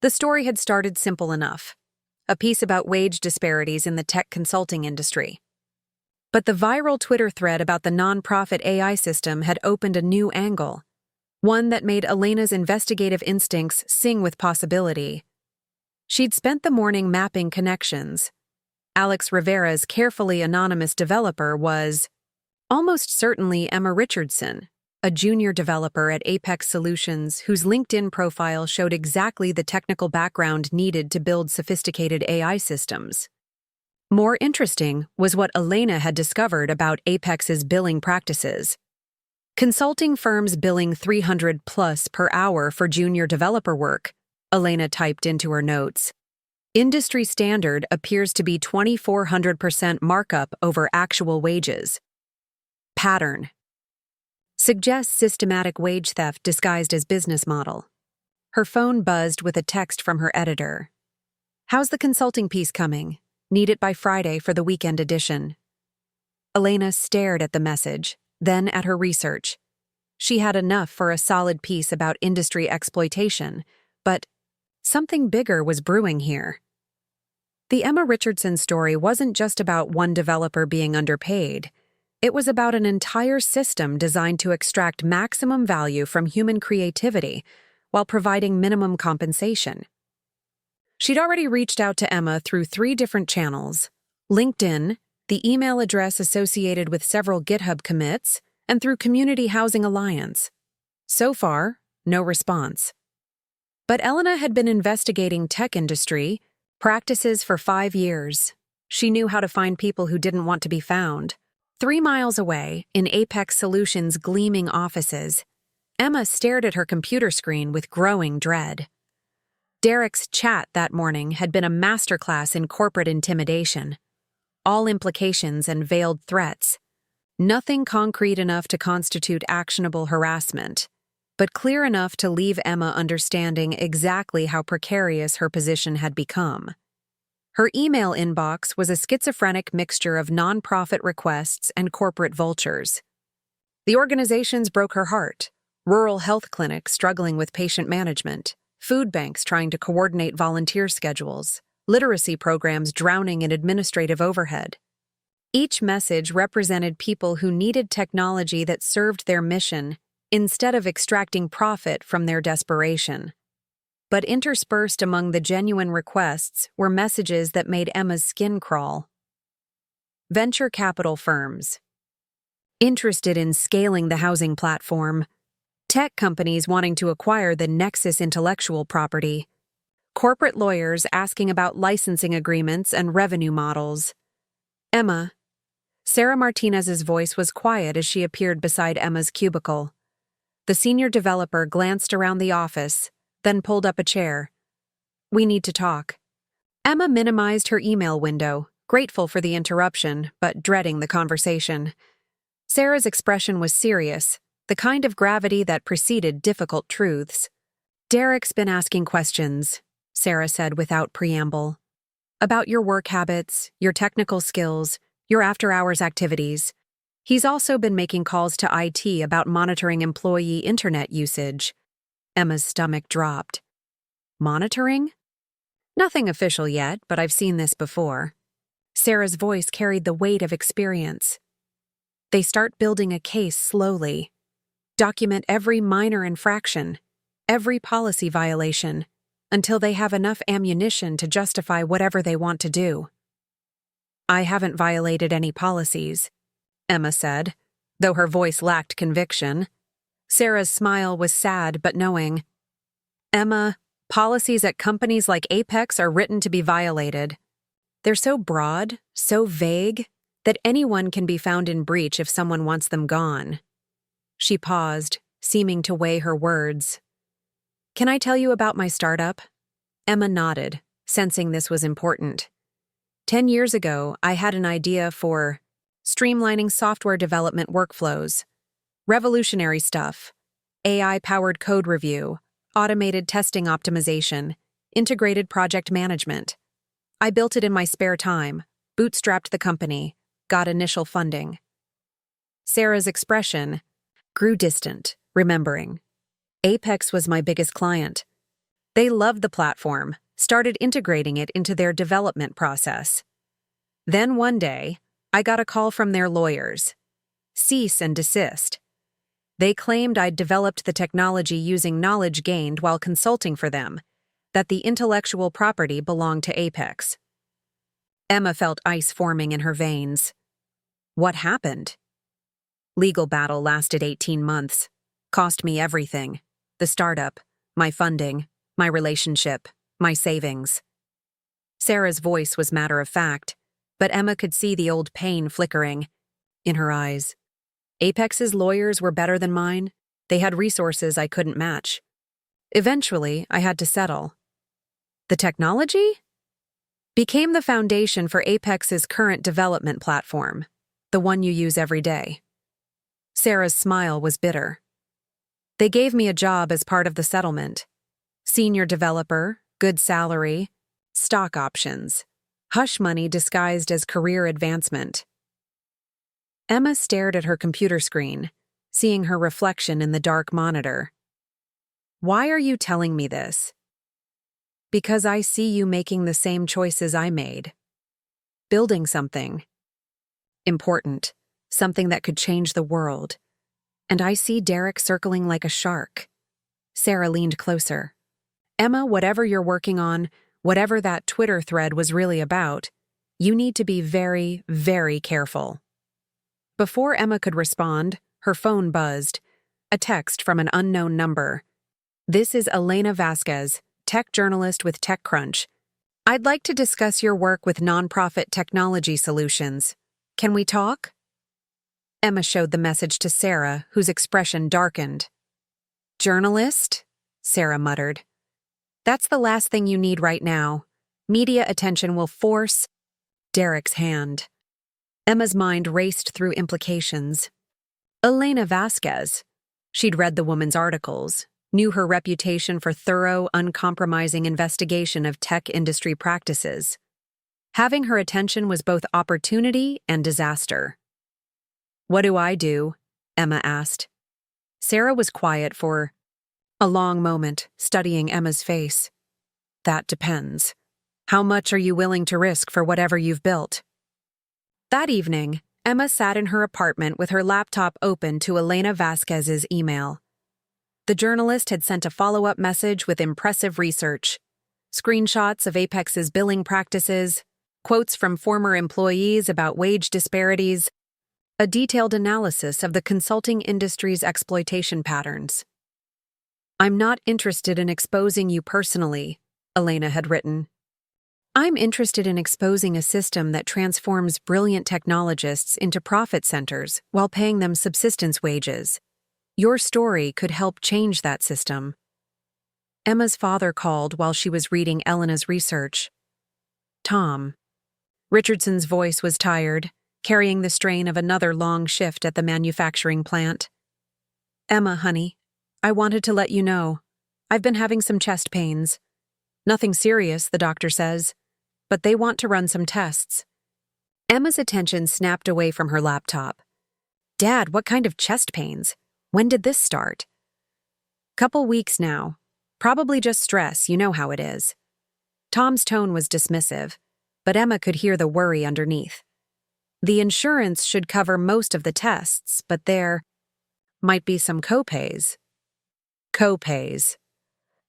The story had started simple enough, a piece about wage disparities in the tech consulting industry. But the viral Twitter thread about the nonprofit AI system had opened a new angle, one that made Elena's investigative instincts sing with possibility. She'd spent the morning mapping connections. Alex Rivera's carefully anonymous developer was almost certainly Emma Richardson, a junior developer at Apex Solutions whose LinkedIn profile showed exactly the technical background needed to build sophisticated AI systems. More interesting was what Elena had discovered about Apex's billing practices. Consulting firms billing $300+ per hour for junior developer work, Elena typed into her notes. Industry standard appears to be 2,400% markup over actual wages. Pattern. Suggests systematic wage theft disguised as business model. Her phone buzzed with a text from her editor. "How's the consulting piece coming? Need it by Friday for the weekend edition." Elena stared at the message, then at her research. She had enough for a solid piece about industry exploitation, but something bigger was brewing here. The Emma Richardson story wasn't just about one developer being underpaid. It was about an entire system designed to extract maximum value from human creativity while providing minimum compensation. She'd already reached out to Emma through 3 different channels: LinkedIn, the email address associated with several GitHub commits, and through Community Housing Alliance. So far, no response. But Elena had been investigating tech industry practices for 5 years. She knew how to find people who didn't want to be found. 3 miles away, in Apex Solutions' gleaming offices, Emma stared at her computer screen with growing dread. Derek's chat that morning had been a masterclass in corporate intimidation. All implications and veiled threats. Nothing concrete enough to constitute actionable harassment, but clear enough to leave Emma understanding exactly how precarious her position had become. Her email inbox was a schizophrenic mixture of nonprofit requests and corporate vultures. The organizations broke her heart: rural health clinics struggling with patient management, food banks trying to coordinate volunteer schedules, literacy programs drowning in administrative overhead. Each message represented people who needed technology that served their mission instead of extracting profit from their desperation. But interspersed among the genuine requests were messages that made Emma's skin crawl. Venture capital firms interested in scaling the housing platform, tech companies wanting to acquire the Nexus intellectual property, corporate lawyers asking about licensing agreements and revenue models. Emma. Sarah Martinez's voice was quiet as she appeared beside Emma's cubicle. The senior developer glanced around the office, then pulled up a chair. "We need to talk." Emma minimized her email window, grateful for the interruption, but dreading the conversation. Sarah's expression was serious, the kind of gravity that preceded difficult truths. "Derek's been asking questions," Sarah said without preamble. "About your work habits, your technical skills, your after-hours activities. He's also been making calls to IT about monitoring employee internet usage." Emma's stomach dropped. "Monitoring?" "Nothing official yet, but I've seen this before." Sarah's voice carried the weight of experience. "They start building a case slowly. Document every minor infraction, every policy violation. until they have enough ammunition to justify whatever they want to do. I haven't violated any policies, Emma said, though her voice lacked conviction. Sarah's smile was sad but knowing. Emma, policies at companies like Apex are written to be violated. They're so broad, so vague, that anyone can be found in breach if someone wants them gone. She paused, seeming to weigh her words. Can I tell you about my startup? Emma nodded, sensing this was important. 10 years ago, I had an idea for streamlining software development workflows. Revolutionary stuff. AI-powered code review, automated testing optimization, integrated project management. I built it in my spare time, bootstrapped the company, got initial funding. Sarah's expression grew distant, remembering. Apex was my biggest client. They loved the platform, started integrating it into their development process. Then one day, I got a call from their lawyers. Cease and desist. They claimed I'd developed the technology using knowledge gained while consulting for them, that the intellectual property belonged to Apex. Emma felt ice forming in her veins. What happened? Legal battle lasted 18 months. Cost me everything. The startup, my funding, my relationship, my savings. Sarah's voice was matter-of-fact, but Emma could see the old pain flickering in her eyes. Apex's lawyers were better than mine. They had resources I couldn't match. Eventually, I had to settle. The technology became the foundation for Apex's current development platform, the one you use every day. Sarah's smile was bitter. They gave me a job as part of the settlement. Senior developer, good salary, stock options, hush money disguised as career advancement. Emma stared at her computer screen, seeing her reflection in the dark monitor. Why are you telling me this? Because I see you making the same choices I made. Building something important, something that could change the world. And I see Derek circling like a shark. Sarah leaned closer. Emma, whatever you're working on, whatever that Twitter thread was really about, you need to be very, very careful. Before Emma could respond, her phone buzzed. A text from an unknown number. This is Elena Vasquez, tech journalist with TechCrunch. I'd like to discuss your work with nonprofit technology solutions. Can we talk? Emma showed the message to Sarah, whose expression darkened. Journalist? Sarah muttered. That's the last thing you need right now. Media attention will force Derek's hand. Emma's mind raced through implications. Elena Vasquez. She'd read the woman's articles, knew her reputation for thorough, uncompromising investigation of tech industry practices. Having her attention was both opportunity and disaster. What do I do? Emma asked. Sarah was quiet for a long moment, studying Emma's face. That depends. How much are you willing to risk for whatever you've built? That evening, Emma sat in her apartment with her laptop open to Elena Vasquez's email. The journalist had sent a follow-up message with impressive research, screenshots of Apex's billing practices, quotes from former employees about wage disparities, a detailed analysis of the consulting industry's exploitation patterns. I'm not interested in exposing you personally, Elena had written. I'm interested in exposing a system that transforms brilliant technologists into profit centers while paying them subsistence wages. Your story could help change that system. Emma's father called while she was reading Elena's research. Tom. Richardson's voice was tired, carrying the strain of another long shift at the manufacturing plant. Emma, honey, I wanted to let you know. I've been having some chest pains. Nothing serious, the doctor says, but they want to run some tests. Emma's attention snapped away from her laptop. Dad, what kind of chest pains? When did this start? Couple weeks now. Probably just stress, you know how it is. Tom's tone was dismissive, but Emma could hear the worry underneath. The insurance should cover most of the tests, but there might be some copays. Copays.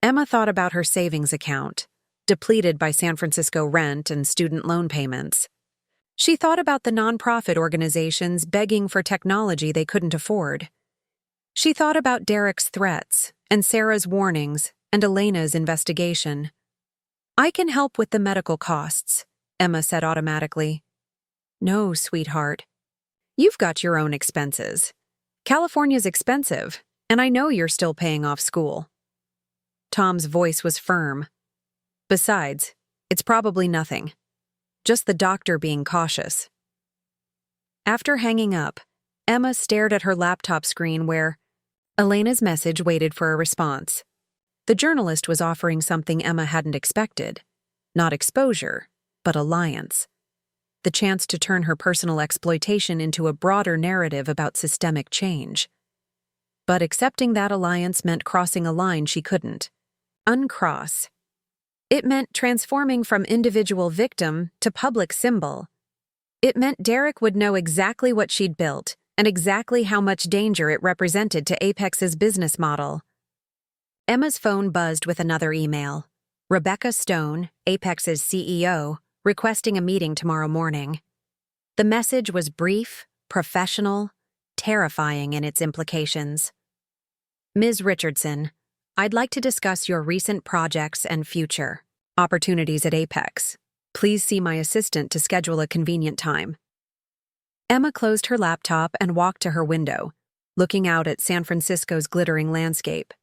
Emma thought about her savings account, depleted by San Francisco rent and student loan payments. She thought about the nonprofit organizations begging for technology they couldn't afford. She thought about Derek's threats and Sarah's warnings and Elena's investigation. "I can help with the medical costs," Emma said automatically. "No, sweetheart. You've got your own expenses. California's expensive, and I know you're still paying off school." Tom's voice was firm. "Besides, it's probably nothing. Just the doctor being cautious." After hanging up, Emma stared at her laptop screen where Elena's message waited for a response. The journalist was offering something Emma hadn't expected. Not exposure, but alliance. The chance to turn her personal exploitation into a broader narrative about systemic change. But accepting that alliance meant crossing a line she couldn't uncross. It meant transforming from individual victim to public symbol. It meant Derek would know exactly what she'd built and exactly how much danger it represented to Apex's business model. Emma's phone buzzed with another email. Rebecca Stone, Apex's CEO, requesting a meeting tomorrow morning. The message was brief, professional, terrifying in its implications. "Ms. Richardson, I'd like to discuss your recent projects and future opportunities at Apex. Please see my assistant to schedule a convenient time." Emma closed her laptop and walked to her window, looking out at San Francisco's glittering landscape.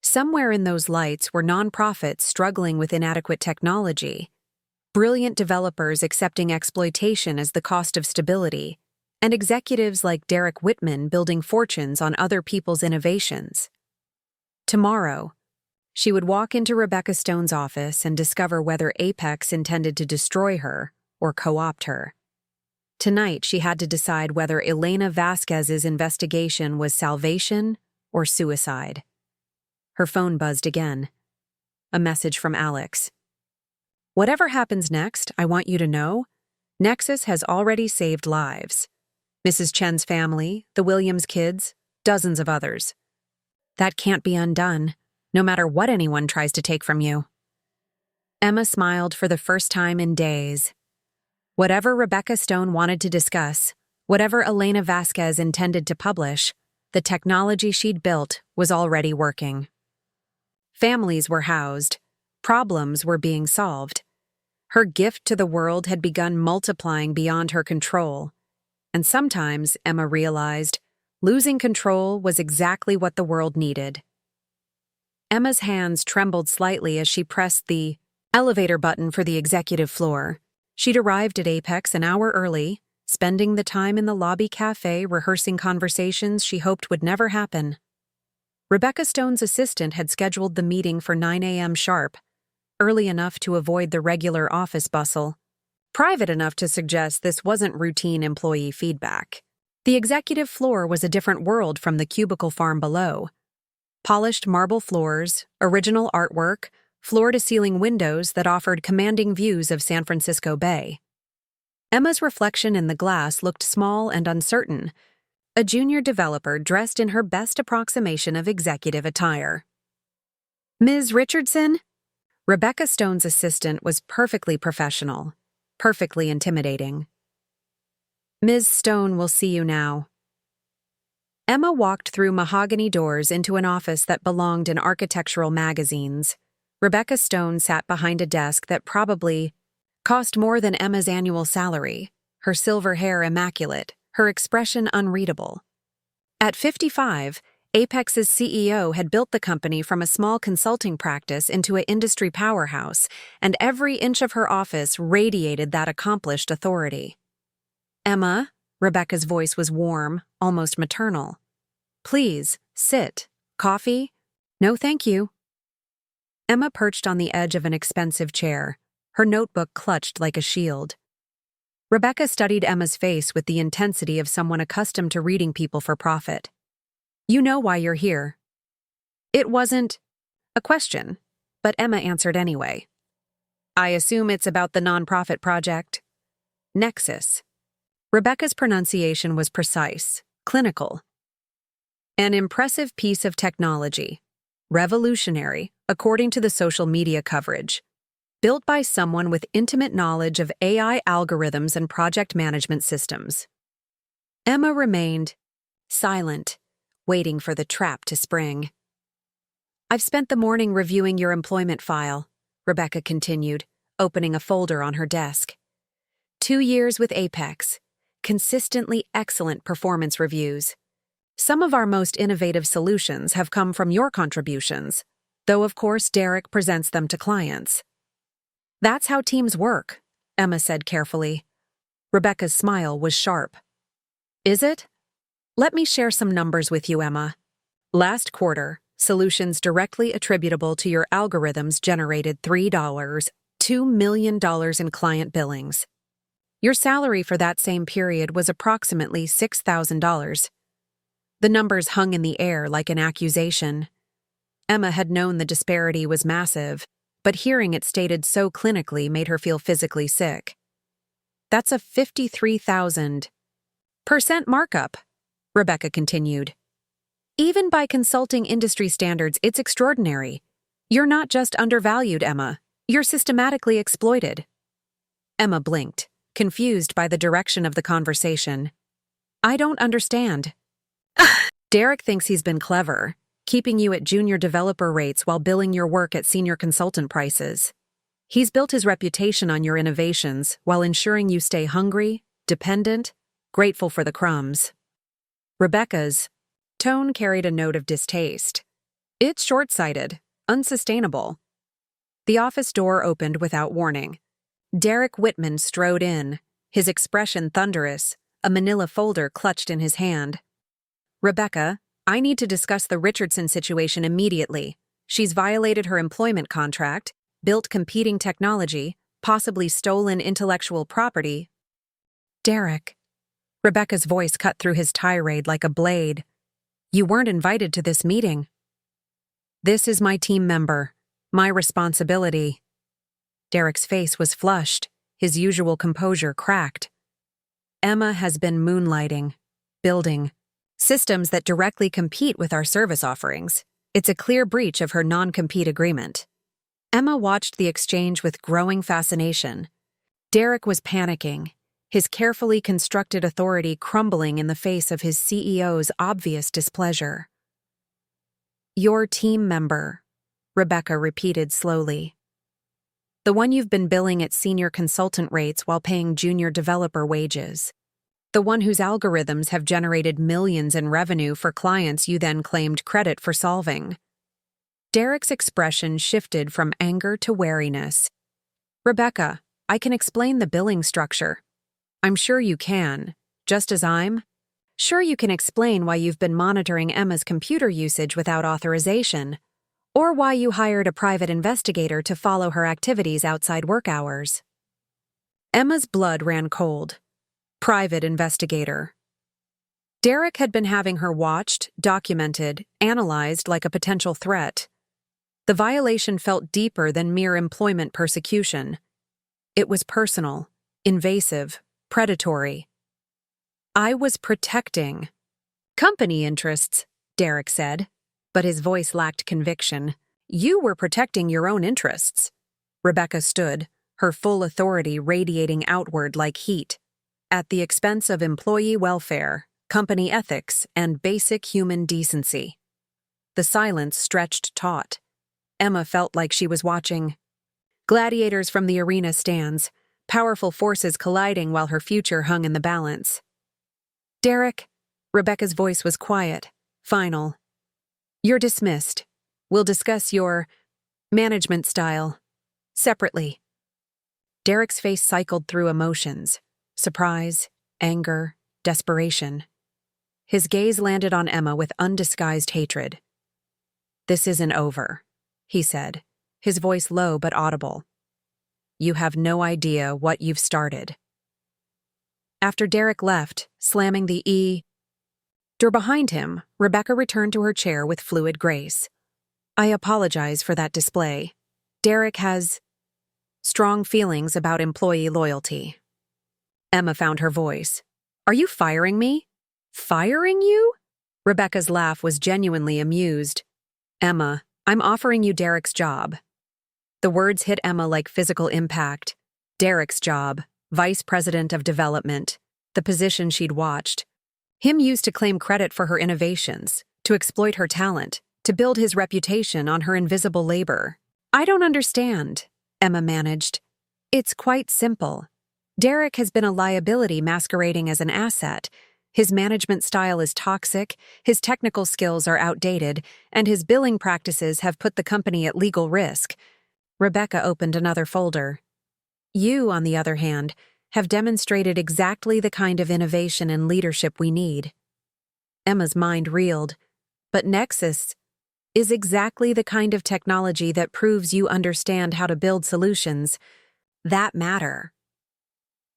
Somewhere in those lights were nonprofits struggling with inadequate technology, brilliant developers accepting exploitation as the cost of stability, and executives like Derek Whitman building fortunes on other people's innovations. Tomorrow, she would walk into Rebecca Stone's office and discover whether Apex intended to destroy her or co-opt her. Tonight, she had to decide whether Elena Vasquez's investigation was salvation or suicide. Her phone buzzed again. A message from Alex. "Whatever happens next, I want you to know, Nexus has already saved lives. Mrs. Chen's family, the Williams kids, dozens of others. That can't be undone, no matter what anyone tries to take from you." Emma smiled for the first time in days. Whatever Rebecca Stone wanted to discuss, whatever Elena Vasquez intended to publish, the technology she'd built was already working. Families were housed. Problems were being solved. Her gift to the world had begun multiplying beyond her control. And sometimes, Emma realized, losing control was exactly what the world needed. Emma's hands trembled slightly as she pressed the elevator button for the executive floor. She'd arrived at Apex an hour early, spending the time in the lobby cafe rehearsing conversations she hoped would never happen. Rebecca Stone's assistant had scheduled the meeting for 9 a.m. sharp, early enough to avoid the regular office bustle, private enough to suggest this wasn't routine employee feedback. The executive floor was a different world from the cubicle farm below. Polished marble floors, original artwork, floor-to-ceiling windows that offered commanding views of San Francisco Bay. Emma's reflection in the glass looked small and uncertain, a junior developer dressed in her best approximation of executive attire. "Ms. Richardson?" Rebecca Stone's assistant was perfectly professional, perfectly intimidating. "Ms. Stone will see you now." Emma walked through mahogany doors into an office that belonged in architectural magazines. Rebecca Stone sat behind a desk that probably cost more than Emma's annual salary, her silver hair immaculate, her expression unreadable. At 55, Apex's CEO had built the company from a small consulting practice into an industry powerhouse, and every inch of her office radiated that accomplished authority. "Emma," Rebecca's voice was warm, almost maternal. "Please, sit. Coffee?" "No, thank you." Emma perched on the edge of an expensive chair, her notebook clutched like a shield. Rebecca studied Emma's face with the intensity of someone accustomed to reading people for profit. "You know why you're here." It wasn't a question, but Emma answered anyway. "I assume it's about the nonprofit project." Nexus. Rebecca's pronunciation was precise, clinical. "An impressive piece of technology. Revolutionary, according to the social media coverage. Built by someone with intimate knowledge of AI algorithms and project management systems. Emma remained silent, waiting for the trap to spring. "I've spent the morning reviewing your employment file," Rebecca continued, opening a folder on her desk. 2 years with Apex, consistently excellent performance reviews. Some of our most innovative solutions have come from your contributions, though of course Derek presents them to clients. "That's how teams work," Emma said carefully. Rebecca's smile was sharp. "Is it? Let me share some numbers with you, Emma. Last quarter, solutions directly attributable to your algorithms generated $2 million in client billings. Your salary for that same period was approximately $6,000. The numbers hung in the air like an accusation. Emma had known the disparity was massive, but hearing it stated so clinically made her feel physically sick. "That's a 53,000% markup," Rebecca continued. "Even by consulting industry standards, it's extraordinary. You're not just undervalued, Emma. You're systematically exploited." Emma blinked, confused by the direction of the conversation. "I don't understand." "Derek thinks he's been clever, keeping you at junior developer rates while billing your work at senior consultant prices. He's built his reputation on your innovations while ensuring you stay hungry, dependent, grateful for the crumbs." Rebecca's tone carried a note of distaste. "It's short-sighted, unsustainable." The office door opened without warning. Derek Whitman strode in, his expression thunderous, a manila folder clutched in his hand. "Rebecca, I need to discuss the Richardson situation immediately. She's violated her employment contract, built competing technology, possibly stolen intellectual property." "Derek." Rebecca's voice cut through his tirade like a blade. "You weren't invited to this meeting." "This is my team member. My responsibility." Derek's face was flushed, his usual composure cracked. "Emma has been moonlighting, building systems that directly compete with our service offerings. It's a clear breach of her non-compete agreement." Emma watched the exchange with growing fascination. Derek was panicking, his carefully constructed authority crumbling in the face of his CEO's obvious displeasure. "Your team member," Rebecca repeated slowly. "The one you've been billing at senior consultant rates while paying junior developer wages. The one whose algorithms have generated millions in revenue for clients you then claimed credit for solving." Derek's expression shifted from anger to wariness. "Rebecca, I can explain the billing structure." "I'm sure you can, just as I'm sure you can explain why you've been monitoring Emma's computer usage without authorization, or why you hired a private investigator to follow her activities outside work hours." Emma's blood ran cold. Private investigator. Derek had been having her watched, documented, analyzed like a potential threat. The violation felt deeper than mere employment persecution. It was personal, invasive, predatory. "I was protecting company interests," Derek said, but his voice lacked conviction. "You were protecting your own interests." Rebecca stood, her full authority radiating outward like heat, at the expense of employee welfare, company ethics, and basic human decency. The silence stretched taut. Emma felt like she was watching gladiators from the arena stands, powerful forces colliding while her future hung in the balance. "Derek," Rebecca's voice was quiet, final. "You're dismissed. We'll discuss your management style separately." Derek's face cycled through emotions: surprise, anger, desperation. His gaze landed on Emma with undisguised hatred. "This isn't over," he said, his voice low but audible. "You have no idea what you've started." After Derek left, slamming the door behind him, Rebecca returned to her chair with fluid grace. "I apologize for that display. Derek has strong feelings about employee loyalty." Emma found her voice. "Are you firing me?" "Firing you?" Rebecca's laugh was genuinely amused. "Emma, I'm offering you Derek's job. The words hit Emma like physical impact. Derek's job, vice president of development, the position she'd watched. Him used to claim credit for her innovations, to exploit her talent, to build his reputation on her invisible labor. I don't understand, Emma managed. It's quite simple. Derek has been a liability masquerading as an asset. His management style is toxic, his technical skills are outdated, and his billing practices have put the company at legal risk. Rebecca opened another folder. You, on the other hand, have demonstrated exactly the kind of innovation and leadership we need. Emma's mind reeled. But Nexus is exactly the kind of technology that proves you understand how to build solutions that matter.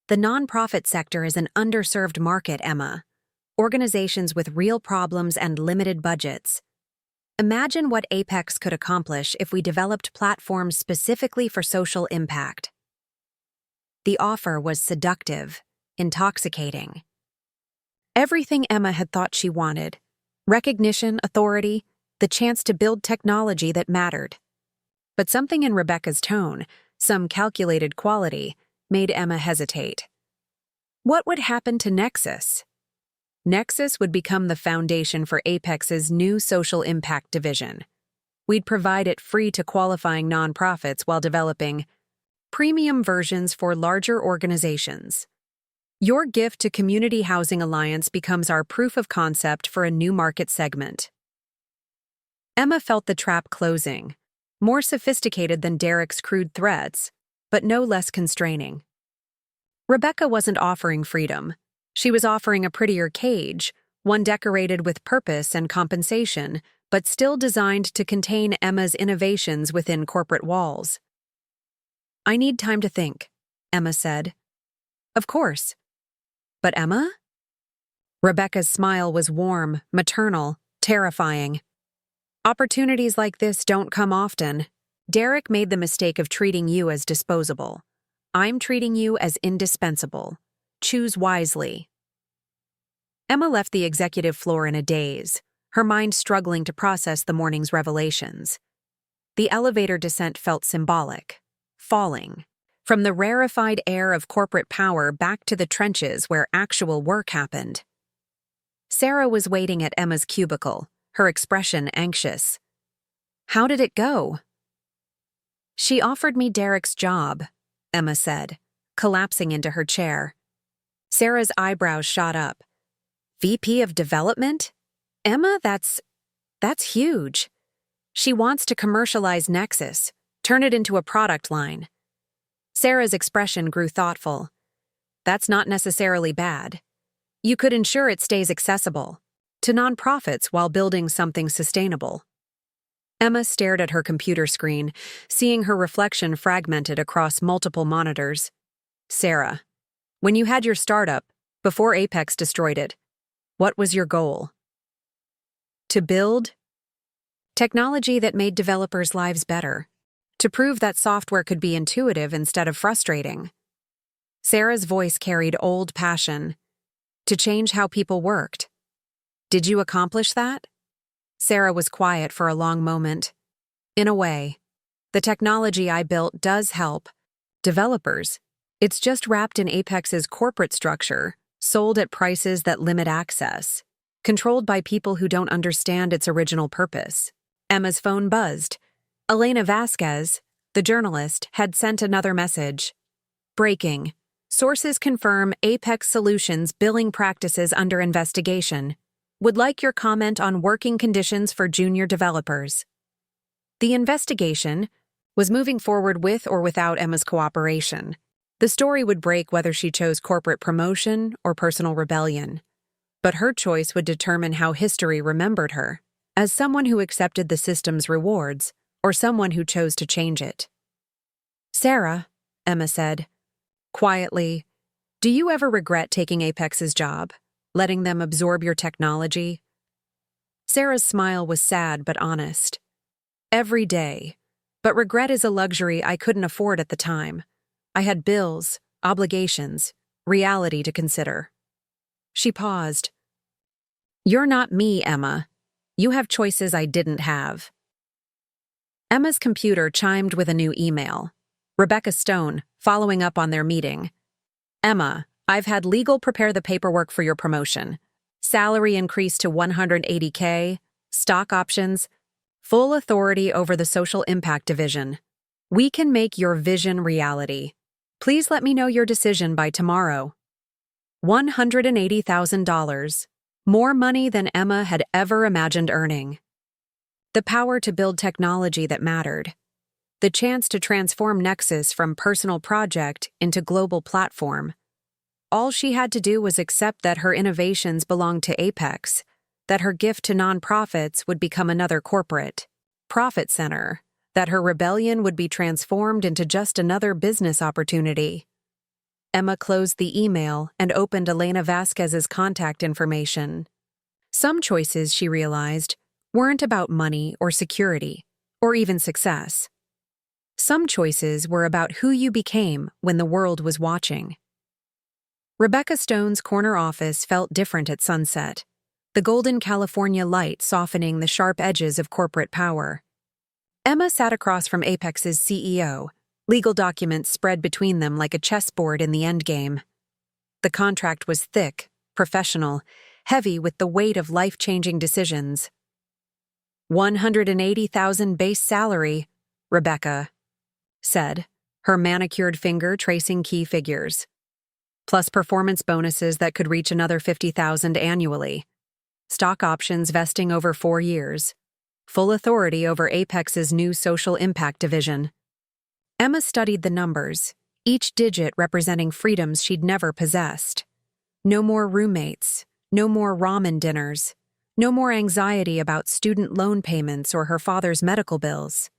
The nonprofit sector is an underserved market, Emma. Organizations with real problems and limited budgets. Imagine what Apex could accomplish if we developed platforms specifically for social impact. The offer was seductive, intoxicating. Everything Emma had thought she wanted: recognition, authority, the chance to build technology that mattered. But something in Rebecca's tone, some calculated quality, made Emma hesitate. What would happen to Nexus? Nexus would become the foundation for Apex's new social impact division. We'd provide it free to qualifying nonprofits while developing premium versions for larger organizations. Your gift to Community Housing Alliance becomes our proof of concept for a new market segment. Emma felt the trap closing, more sophisticated than Derek's crude threats, but no less constraining. Rebecca wasn't offering freedom. She was offering a prettier cage, one decorated with purpose and compensation, but still designed to contain Emma's innovations within corporate walls. I need time to think, Emma said. Of course. But Emma? Rebecca's smile was warm, maternal, terrifying. Opportunities like this don't come often. Derek made the mistake of treating you as disposable. I'm treating you as indispensable. Choose wisely. Emma left the executive floor in a daze, her mind struggling to process the morning's revelations. The elevator descent felt symbolic, falling, from the rarefied air of corporate power back to the trenches where actual work happened. Sarah was waiting at Emma's cubicle, her expression anxious. How did it go? She offered me Derek's job, Emma said, collapsing into her chair. Sarah's eyebrows shot up. VP of Development? Emma, that's huge. She wants to commercialize Nexus, turn it into a product line. Sarah's expression grew thoughtful. That's not necessarily bad. You could ensure it stays accessible to nonprofits while building something sustainable. Emma stared at her computer screen, seeing her reflection fragmented across multiple monitors. Sarah, when you had your startup, before Apex destroyed it, what was your goal? To build technology that made developers' lives better. To prove that software could be intuitive instead of frustrating. Sarah's voice carried old passion. To change how people worked. Did you accomplish that? Sarah was quiet for a long moment. In a way, the technology I built does help developers. It's just wrapped in Apex's corporate structure, sold at prices that limit access, controlled by people who don't understand its original purpose. Emma's phone buzzed. Elena Vasquez, the journalist, had sent another message. Breaking. Sources confirm Apex Solutions billing practices under investigation. Would like your comment on working conditions for junior developers. The investigation was moving forward with or without Emma's cooperation. The story would break whether she chose corporate promotion or personal rebellion. But her choice would determine how history remembered her, as someone who accepted the system's rewards, or someone who chose to change it. Sarah, Emma said, quietly, do you ever regret taking Apex's job, letting them absorb your technology? Sarah's smile was sad but honest. Every day. But regret is a luxury I couldn't afford at the time. I had bills, obligations, reality to consider. She paused. You're not me, Emma. You have choices I didn't have. Emma's computer chimed with a new email. Rebecca Stone, following up on their meeting. Emma, I've had legal prepare the paperwork for your promotion. Salary increased to $180K, stock options, full authority over the social impact division. We can make your vision reality. Please let me know your decision by tomorrow. $180,000. More money than Emma had ever imagined earning. The power to build technology that mattered. The chance to transform Nexus from personal project into global platform. All she had to do was accept that her innovations belonged to Apex, that her gift to nonprofits would become another corporate profit center, that her rebellion would be transformed into just another business opportunity. Emma closed the email and opened Elena Vasquez's contact information. Some choices, she realized, weren't about money or security, or even success. Some choices were about who you became when the world was watching. Rebecca Stone's corner office felt different at sunset, the golden California light softening the sharp edges of corporate power. Emma sat across from Apex's CEO, legal documents spread between them like a chessboard in the endgame. The contract was thick, professional, heavy with the weight of life-changing decisions. $180,000 base salary, Rebecca said, her manicured finger tracing key figures. Plus performance bonuses that could reach another $50,000 annually. Stock options vesting over 4 years. Full authority over Apex's new social impact division. Emma studied the numbers, each digit representing freedoms she'd never possessed. No more roommates, no more ramen dinners, no more anxiety about student loan payments or her father's medical bills.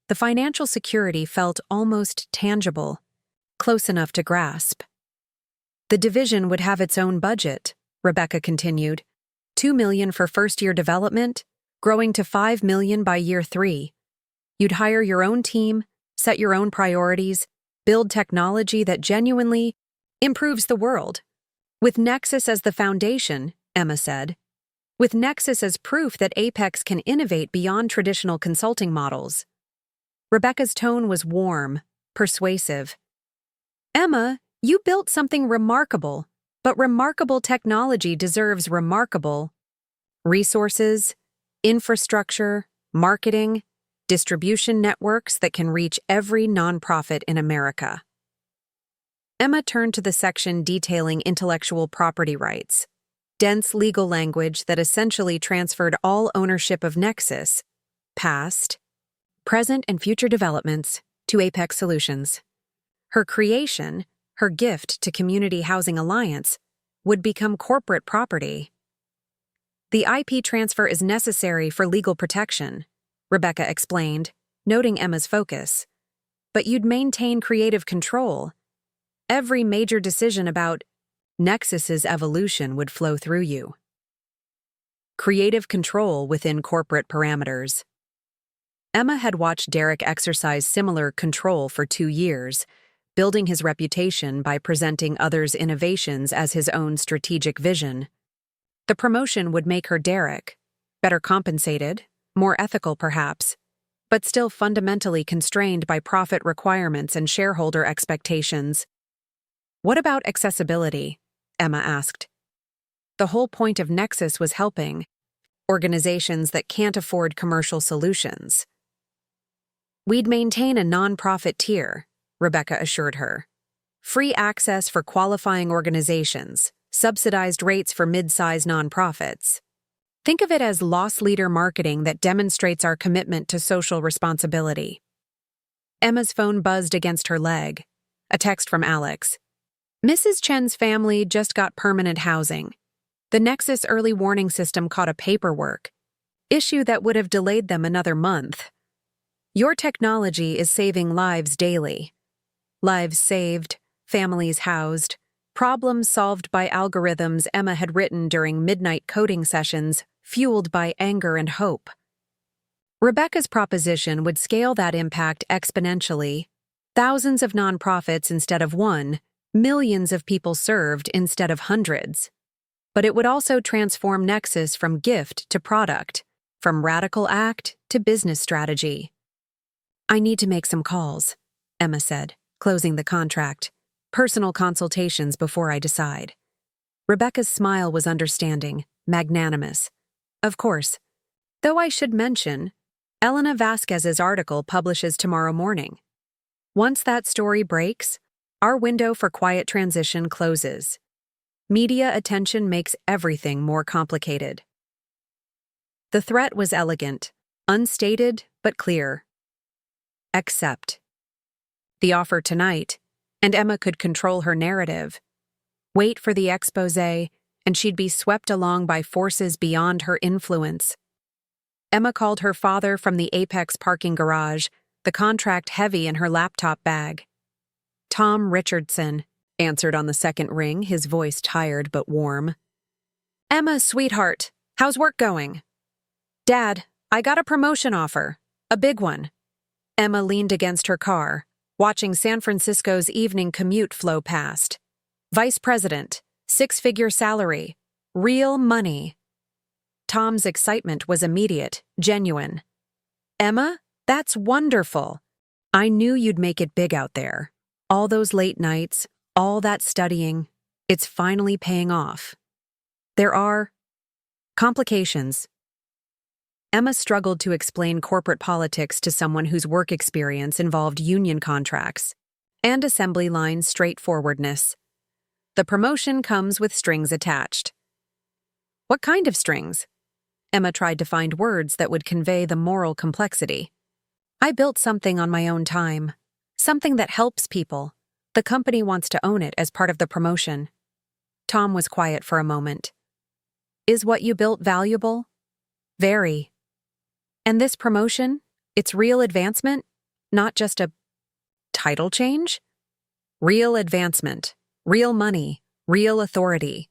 The financial security felt almost tangible, close enough to grasp. The division would have its own budget, Rebecca continued. $2 million for first-year development, growing to $5 million by year 3. You'd hire your own team, set your own priorities, build technology that genuinely improves the world. With Nexus as the foundation, Emma said. With Nexus as proof that Apex can innovate beyond traditional consulting models. Rebecca's tone was warm, persuasive. Emma, you built something remarkable, but remarkable technology deserves remarkable resources, infrastructure, marketing, distribution networks that can reach every nonprofit in America. Emma turned to the section detailing intellectual property rights, dense legal language that essentially transferred all ownership of Nexus, past, present, and future developments, to Apex Solutions. Her creation, her gift to Community Housing Alliance, would become corporate property. The IP transfer is necessary for legal protection, Rebecca explained, noting Emma's focus. But you'd maintain creative control. Every major decision about Nexus's evolution would flow through you. Creative control within corporate parameters. Emma had watched Derek exercise similar control for 2 years, building his reputation by presenting others' innovations as his own strategic vision. The promotion would make her Derek, better compensated, more ethical perhaps, but still fundamentally constrained by profit requirements and shareholder expectations. What about accessibility? Emma asked. The whole point of Nexus was helping organizations that can't afford commercial solutions. We'd maintain a nonprofit tier, Rebecca assured her. Free access for qualifying organizations, subsidized rates for mid-size nonprofits. Think of it as loss leader marketing that demonstrates our commitment to social responsibility. Emma's phone buzzed against her leg. A text from Alex. Mrs. Chen's family just got permanent housing. The Nexus early warning system caught a paperwork issue that would have delayed them another month. Your technology is saving lives daily. Lives saved, families housed, problems solved by algorithms Emma had written during midnight coding sessions, fueled by anger and hope. Rebecca's proposition would scale that impact exponentially. Thousands of nonprofits instead of one, millions of people served instead of hundreds. But it would also transform Nexus from gift to product, from radical act to business strategy. I need to make some calls, Emma said, closing the contract. Personal consultations before I decide. Rebecca's smile was understanding, magnanimous. Of course. Though I should mention, Elena Vasquez's article publishes tomorrow morning. Once that story breaks, our window for quiet transition closes. Media attention makes everything more complicated. The threat was elegant, unstated but clear. Accept. The offer tonight, and Emma could control her narrative. Wait for the exposé, and she'd be swept along by forces beyond her influence. Emma called her father from the Apex parking garage, the contract heavy in her laptop bag. Tom Richardson answered on the second ring, his voice tired but warm. Emma, sweetheart, how's work going? Dad, I got a promotion offer. A big one. Emma leaned against her car, watching San Francisco's evening commute flow past. Vice president, 6-figure salary, real money. Tom's excitement was immediate, genuine. Emma, that's wonderful. I knew you'd make it big out there. All those late nights, all that studying, it's finally paying off. There are complications. Emma struggled to explain corporate politics to someone whose work experience involved union contracts and assembly line straightforwardness. The promotion comes with strings attached. What kind of strings? Emma tried to find words that would convey the moral complexity. I built something on my own time. Something that helps people. The company wants to own it as part of the promotion. Tom was quiet for a moment. Is what you built valuable? Very. And this promotion, it's real advancement, not just a title change? Real advancement, real money, real authority.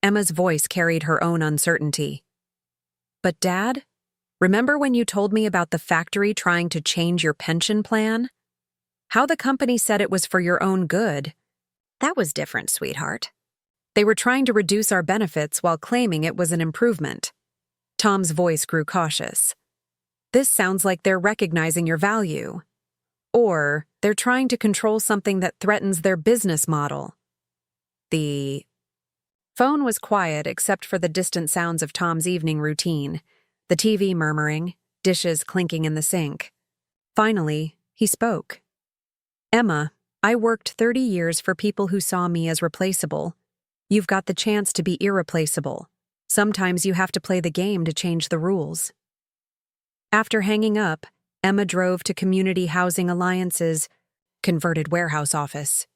Emma's voice carried her own uncertainty. But Dad, remember when you told me about the factory trying to change your pension plan? How the company said it was for your own good. That was different, sweetheart. They were trying to reduce our benefits while claiming it was an improvement. Tom's voice grew cautious. This sounds like they're recognizing your value. Or they're trying to control something that threatens their business model. The phone was quiet except for the distant sounds of Tom's evening routine, the TV murmuring, dishes clinking in the sink. Finally, he spoke. Emma, I worked 30 years for people who saw me as replaceable. You've got the chance to be irreplaceable. Sometimes you have to play the game to change the rules. After hanging up, Emma drove to Community Housing Alliance's converted warehouse office.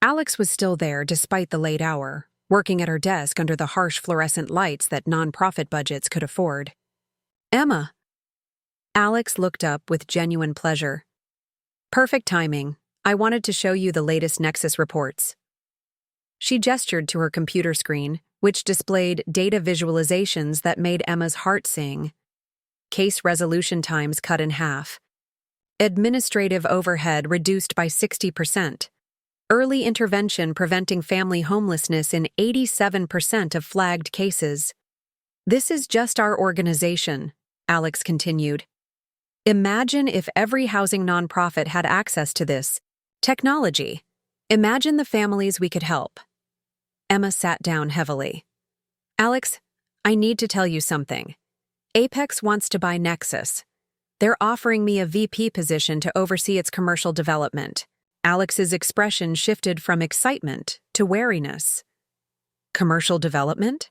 Alex was still there despite the late hour, working at her desk under the harsh fluorescent lights that nonprofit budgets could afford. Emma. Alex looked up with genuine pleasure. Perfect timing. I wanted to show you the latest Nexus reports. She gestured to her computer screen, which displayed data visualizations that made Emma's heart sing. Case resolution times cut in half. Administrative overhead reduced by 60%. Early intervention preventing family homelessness in 87% of flagged cases. This is just our organization, Alex continued. Imagine if every housing nonprofit had access to this technology. Imagine the families we could help. Emma sat down heavily. Alex, I need to tell you something. Apex wants to buy Nexus. They're offering me a VP position to oversee its commercial development. Alex's expression shifted from excitement to wariness. Commercial development?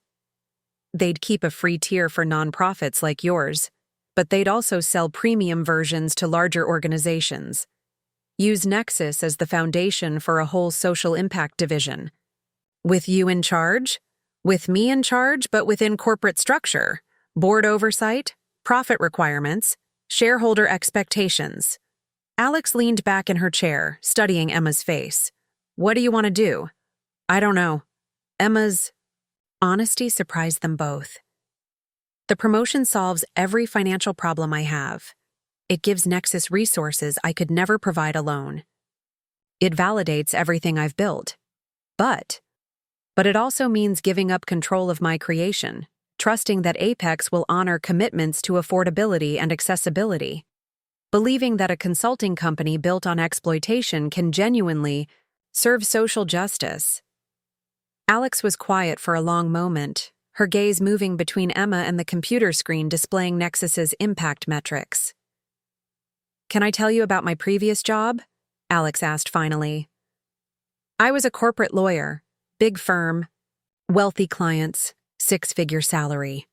They'd keep a free tier for nonprofits like yours, but they'd also sell premium versions to larger organizations. Use Nexus as the foundation for a whole social impact division. With you in charge? With me in charge, but within corporate structure, board oversight, profit requirements, shareholder expectations. Alex leaned back in her chair, studying Emma's face. What do you want to do? I don't know. Emma's honesty surprised them both. The promotion solves every financial problem I have. It gives Nexus resources I could never provide alone. It validates everything I've built. But it also means giving up control of my creation, trusting that Apex will honor commitments to affordability and accessibility. believing that a consulting company built on exploitation can genuinely serve social justice. Alex was quiet for a long moment, her gaze moving between Emma and the computer screen displaying Nexus's impact metrics. "Can I tell you about my previous job?" Alex asked finally. "I was a corporate lawyer, big firm, wealthy clients, six-figure salary.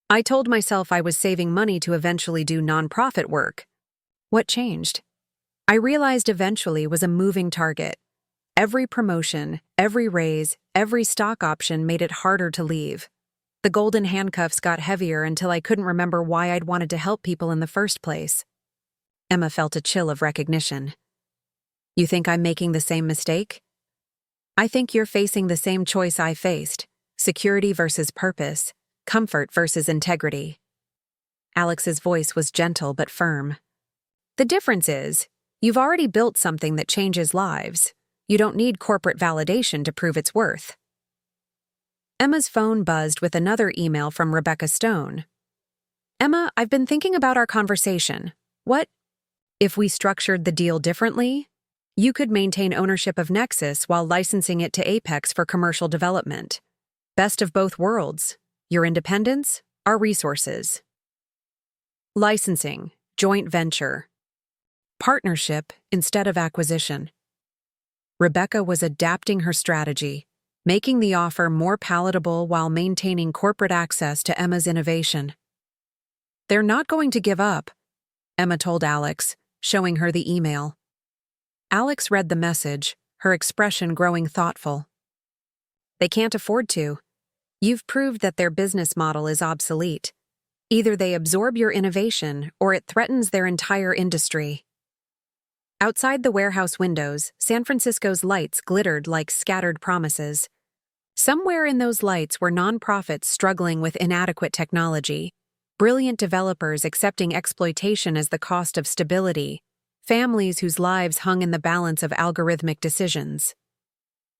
I told myself I was saving money to eventually do nonprofit work. What changed? I realized eventually was a moving target. Every promotion, every raise, every stock option made it harder to leave. The golden handcuffs got heavier until I couldn't remember why I'd wanted to help people in the first place." Emma felt a chill of recognition. "You think I'm making the same mistake?" "I think you're facing the same choice I faced: security versus purpose, comfort versus integrity." Alex's voice was gentle but firm. "The difference is, you've already built something that changes lives. You don't need corporate validation to prove its worth." Emma's phone buzzed with another email from Rebecca Stone. "Emma, I've been thinking about our conversation. What if we structured the deal differently? You could maintain ownership of Nexus while licensing it to Apex for commercial development. Best of both worlds. Your independence, our resources. Licensing, joint venture. Partnership instead of acquisition." Rebecca was adapting her strategy, making the offer more palatable while maintaining corporate access to Emma's innovation. "They're not going to give up," Emma told Alex, showing her the email. Alex read the message, her expression growing thoughtful. "They can't afford to. You've proved that their business model is obsolete. Either they absorb your innovation or it threatens their entire industry." Outside the warehouse windows, San Francisco's lights glittered like scattered promises. Somewhere in those lights were nonprofits struggling with inadequate technology, brilliant developers accepting exploitation as the cost of stability, families whose lives hung in the balance of algorithmic decisions.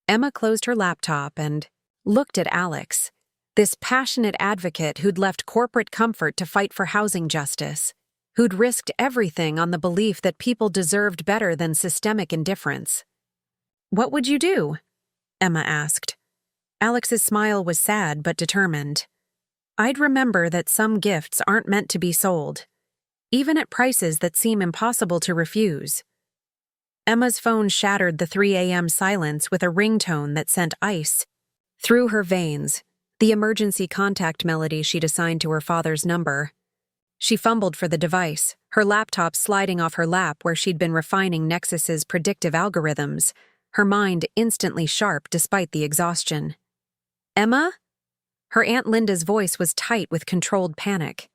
Emma closed her laptop and looked at Alex, this passionate advocate who'd left corporate comfort to fight for housing justice, who'd risked everything on the belief that people deserved better than systemic indifference. "What would you do?" Emma asked. Alex's smile was sad but determined. "I'd remember that some gifts aren't meant to be sold, even at prices that seem impossible to refuse." Emma's phone shattered the 3 a.m. silence with a ringtone that sent ice through her veins, the emergency contact melody she'd assigned to her father's number. She fumbled for the device, her laptop sliding off her lap where she'd been refining Nexus's predictive algorithms, her mind instantly sharp despite the exhaustion. "Emma?" Her Aunt Linda's voice was tight with controlled panic.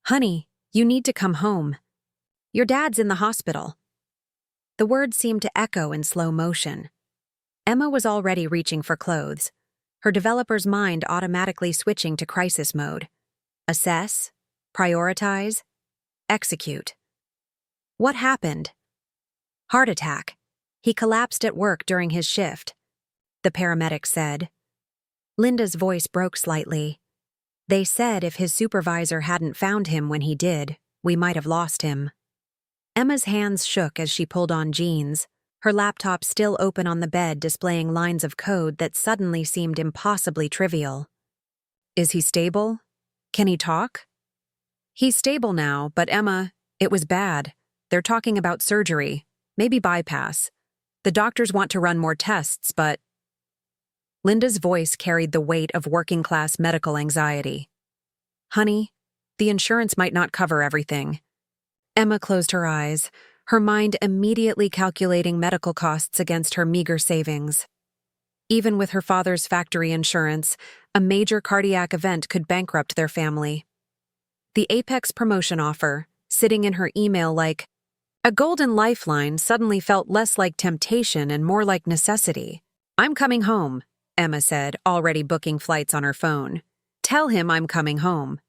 "Honey, you need to come home. Your dad's in the hospital." The words seemed to echo in slow motion. Emma was already reaching for clothes, her developer's mind automatically switching to crisis mode. Assess, prioritize, execute. What happened? "Heart attack. He collapsed at work during his shift," the paramedic said. Linda's voice broke slightly. "They said if his supervisor hadn't found him when he did, we might have lost him." Emma's hands shook as she pulled on jeans, her laptop still open on the bed displaying lines of code that suddenly seemed impossibly trivial. "Is he stable? Can he talk?" "He's stable now, but Emma, it was bad. They're talking about surgery, maybe bypass. The doctors want to run more tests, but..." Linda's voice carried the weight of working-class medical anxiety. "Honey, the insurance might not cover everything." Emma closed her eyes, her mind immediately calculating medical costs against her meager savings. Even with her father's factory insurance, a major cardiac event could bankrupt their family. The Apex promotion offer, sitting in her email like a golden lifeline, suddenly felt less like temptation and more like necessity. "I'm coming home," Emma said, already booking flights on her phone. "Tell him I'm coming home."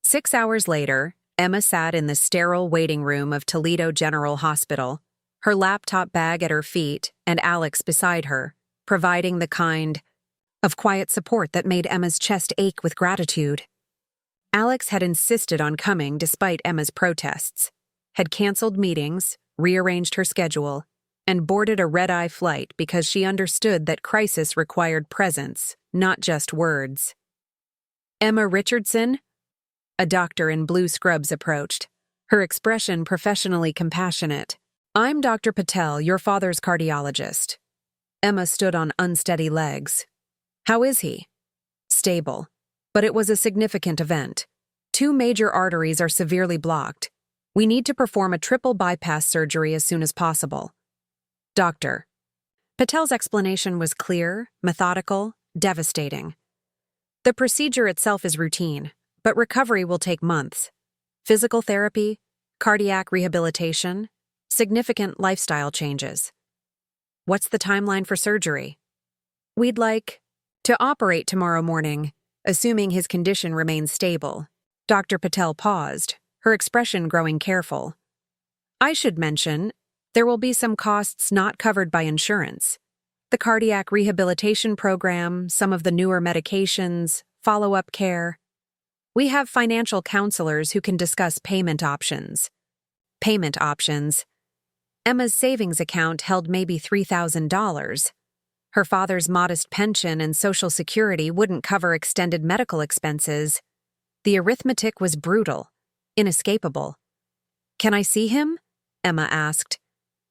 6 hours later, Emma sat in the sterile waiting room of Toledo General Hospital, her laptop bag at her feet and Alex beside her, providing the kind of quiet support that made Emma's chest ache with gratitude. Alex had insisted on coming despite Emma's protests. had canceled meetings, rearranged her schedule, and boarded a red-eye flight because she understood that crisis required presence, not just words. Emma Richardson? A doctor in blue scrubs approached, her expression professionally compassionate. I'm Dr. Patel, your father's cardiologist. Emma stood on unsteady legs. How is he? Stable. But it was a significant event. 2 major arteries are severely blocked. We need to perform a triple bypass surgery as soon as possible. Doctor. Patel's explanation was clear, methodical, devastating. The procedure itself is routine, but recovery will take months. Physical therapy, cardiac rehabilitation, significant lifestyle changes. What's the timeline for surgery? We'd like to operate tomorrow morning, assuming his condition remains stable. Dr. Patel paused, her expression growing careful. I should mention, there will be some costs not covered by insurance. The cardiac rehabilitation program, some of the newer medications, follow-up care. We have financial counselors who can discuss payment options. Payment options. Emma's savings account held maybe $3,000. Her father's modest pension and Social Security wouldn't cover extended medical expenses. The arithmetic was brutal, inescapable. Can I see him? Emma asked.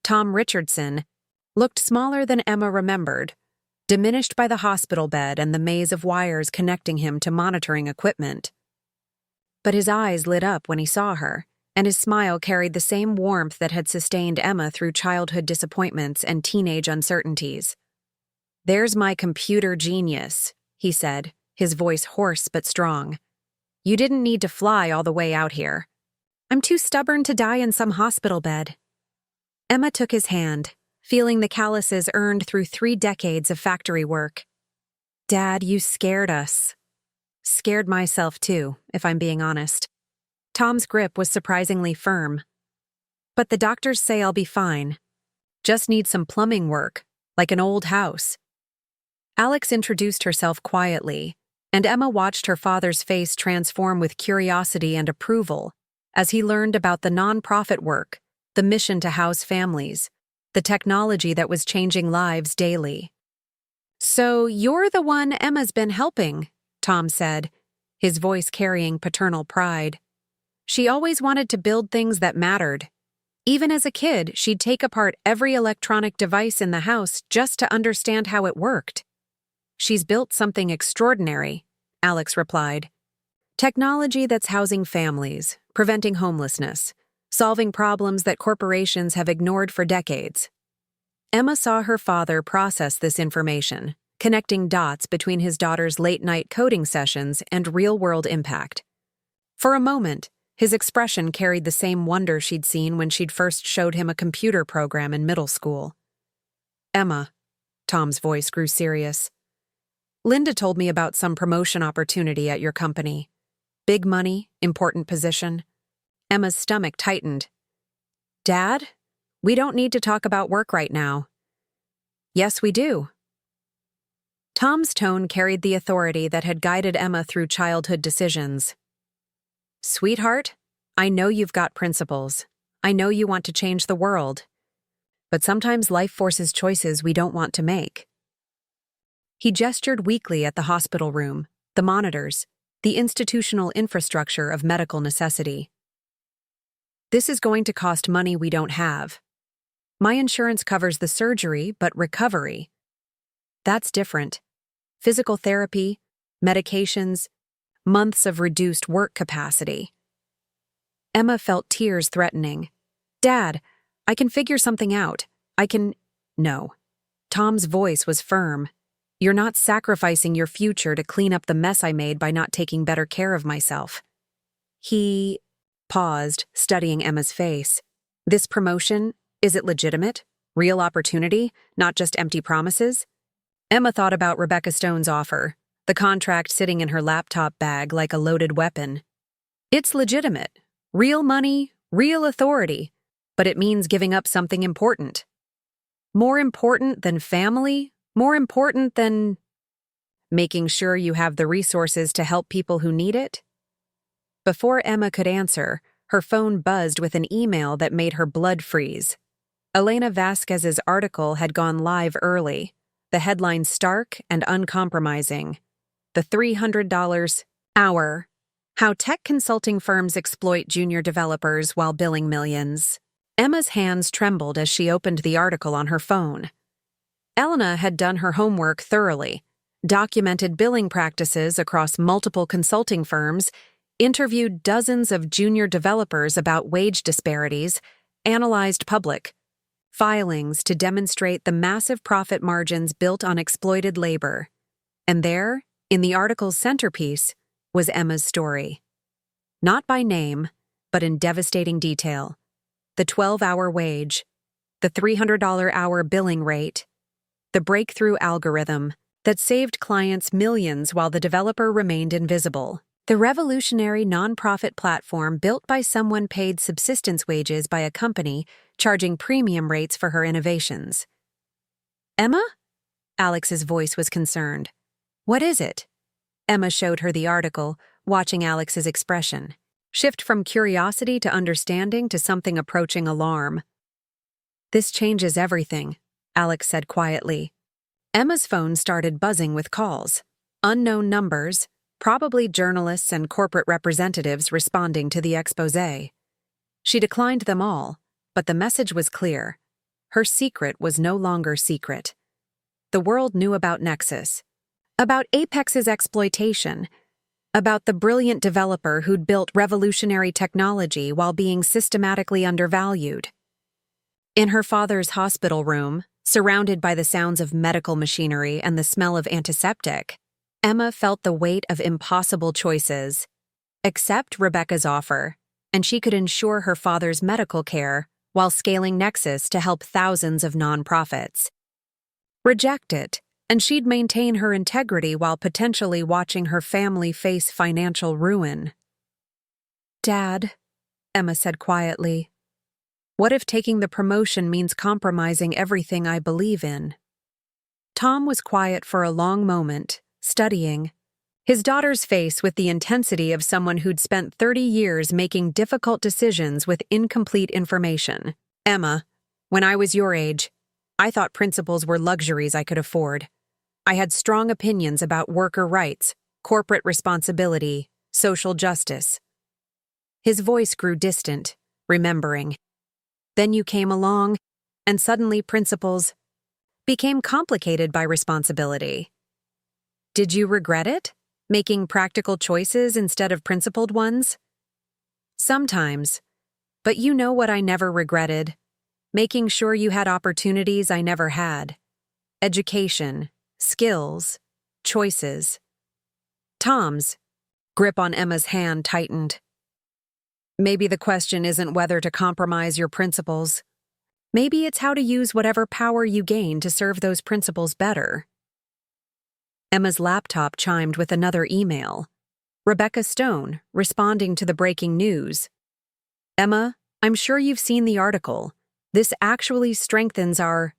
Tom Richardson looked smaller than Emma remembered, diminished by the hospital bed and the maze of wires connecting him to monitoring equipment. But his eyes lit up when he saw her, and his smile carried the same warmth that had sustained Emma through childhood disappointments and teenage uncertainties. There's my computer genius, he said, his voice hoarse but strong. You didn't need to fly all the way out here. I'm too stubborn to die in some hospital bed. Emma took his hand, feeling the calluses earned through 3 decades of factory work. Dad, you scared us. Scared myself too, if I'm being honest. Tom's grip was surprisingly firm. But the doctors say I'll be fine. Just need some plumbing work, like an old house. Alex introduced herself quietly, and Emma watched her father's face transform with curiosity and approval as he learned about the nonprofit work, the mission to house families, the technology that was changing lives daily. So you're the one Emma's been helping, Tom said, his voice carrying paternal pride. She always wanted to build things that mattered. Even as a kid, she'd take apart every electronic device in the house just to understand how it worked. She's built something extraordinary, Alex replied. Technology that's housing families, preventing homelessness, solving problems that corporations have ignored for decades. Emma saw her father process this information, connecting dots between his daughter's late-night coding sessions and real-world impact. For a moment, his expression carried the same wonder she'd seen when she'd first showed him a computer program in middle school. Emma, Tom's voice grew serious. Linda told me about some promotion opportunity at your company. Big money, important position. Emma's stomach tightened. Dad, we don't need to talk about work right now. Yes, we do. Tom's tone carried the authority that had guided Emma through childhood decisions. Sweetheart, I know you've got principles. I know you want to change the world. But sometimes life forces choices we don't want to make. He gestured weakly at the hospital room, the monitors, the institutional infrastructure of medical necessity. This is going to cost money we don't have. My insurance covers the surgery, but recovery. That's different. Physical therapy, medications, months of reduced work capacity. Emma felt tears threatening. Dad, I can figure something out. No. Tom's voice was firm. You're not sacrificing your future to clean up the mess I made by not taking better care of myself. He paused, studying Emma's face. This promotion, is it legitimate? Real opportunity, not just empty promises? Emma thought about Rebecca Stone's offer, the contract sitting in her laptop bag like a loaded weapon. It's legitimate. Real money, real authority, but it means giving up something important. More important than family? More important than making sure you have the resources to help people who need it? Before Emma could answer, her phone buzzed with an email that made her blood freeze. Elena Vasquez's article had gone live early, the headline stark and uncompromising. The $300 hour. How tech consulting firms exploit junior developers while billing millions. Emma's hands trembled as she opened the article on her phone. Elena had done her homework thoroughly, documented billing practices across multiple consulting firms, interviewed dozens of junior developers about wage disparities, analyzed public filings to demonstrate the massive profit margins built on exploited labor. And there, in the article's centerpiece, was Emma's story. Not by name, but in devastating detail. The 12-hour wage, the $300-hour billing rate, the breakthrough algorithm that saved clients millions while the developer remained invisible. The revolutionary nonprofit platform built by someone paid subsistence wages by a company charging premium rates for her innovations. Emma? Alex's voice was concerned. What is it? Emma showed her the article, watching Alex's expression. Shift from curiosity to understanding to something approaching alarm. This changes everything, Alex said quietly. Emma's phone started buzzing with calls. Unknown numbers, probably journalists and corporate representatives responding to the exposé. She declined them all, but the message was clear. Her secret was no longer secret. The world knew about Nexus, about Apex's exploitation, about the brilliant developer who'd built revolutionary technology while being systematically undervalued. In her father's hospital room, surrounded by the sounds of medical machinery and the smell of antiseptic, Emma felt the weight of impossible choices. Accept Rebecca's offer, and she could ensure her father's medical care while scaling Nexus to help thousands of nonprofits. Reject it, and she'd maintain her integrity while potentially watching her family face financial ruin. Dad, Emma said quietly, what if taking the promotion means compromising everything I believe in? Tom was quiet for a long moment, studying his daughter's face with the intensity of someone who'd spent 30 years making difficult decisions with incomplete information. Emma, when I was your age, I thought principles were luxuries I could afford. I had strong opinions about worker rights, corporate responsibility, social justice. His voice grew distant, remembering. Then you came along, and suddenly principles became complicated by responsibility. Did you regret it? Making practical choices instead of principled ones? Sometimes. But you know what I never regretted? Making sure you had opportunities I never had. Education, skills, choices. Tom's grip on Emma's hand tightened. Maybe the question isn't whether to compromise your principles. Maybe it's how to use whatever power you gain to serve those principles better. Emma's laptop chimed with another email. Rebecca Stone, responding to the breaking news. Emma, I'm sure you've seen the article. This actually strengthens our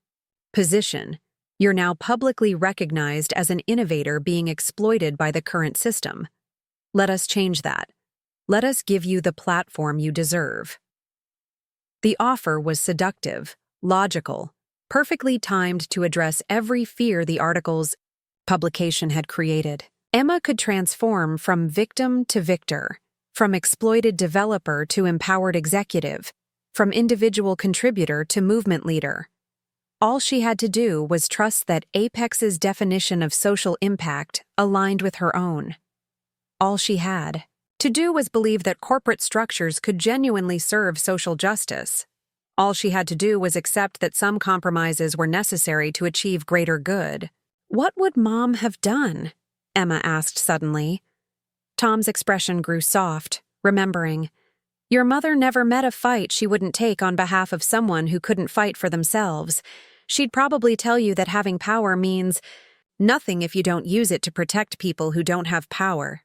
position. You're now publicly recognized as an innovator being exploited by the current system. Let us change that. Let us give you the platform you deserve. The offer was seductive, logical, perfectly timed to address every fear the article's publication had created. Emma could transform from victim to victor, from exploited developer to empowered executive, from individual contributor to movement leader. All she had to do was trust that Apex's definition of social impact aligned with her own. All she had to do was believe that corporate structures could genuinely serve social justice. All she had to do was accept that some compromises were necessary to achieve greater good. What would Mom have done? Emma asked suddenly. Tom's expression grew soft, remembering. Your mother never met a fight she wouldn't take on behalf of someone who couldn't fight for themselves. She'd probably tell you that having power means nothing if you don't use it to protect people who don't have power.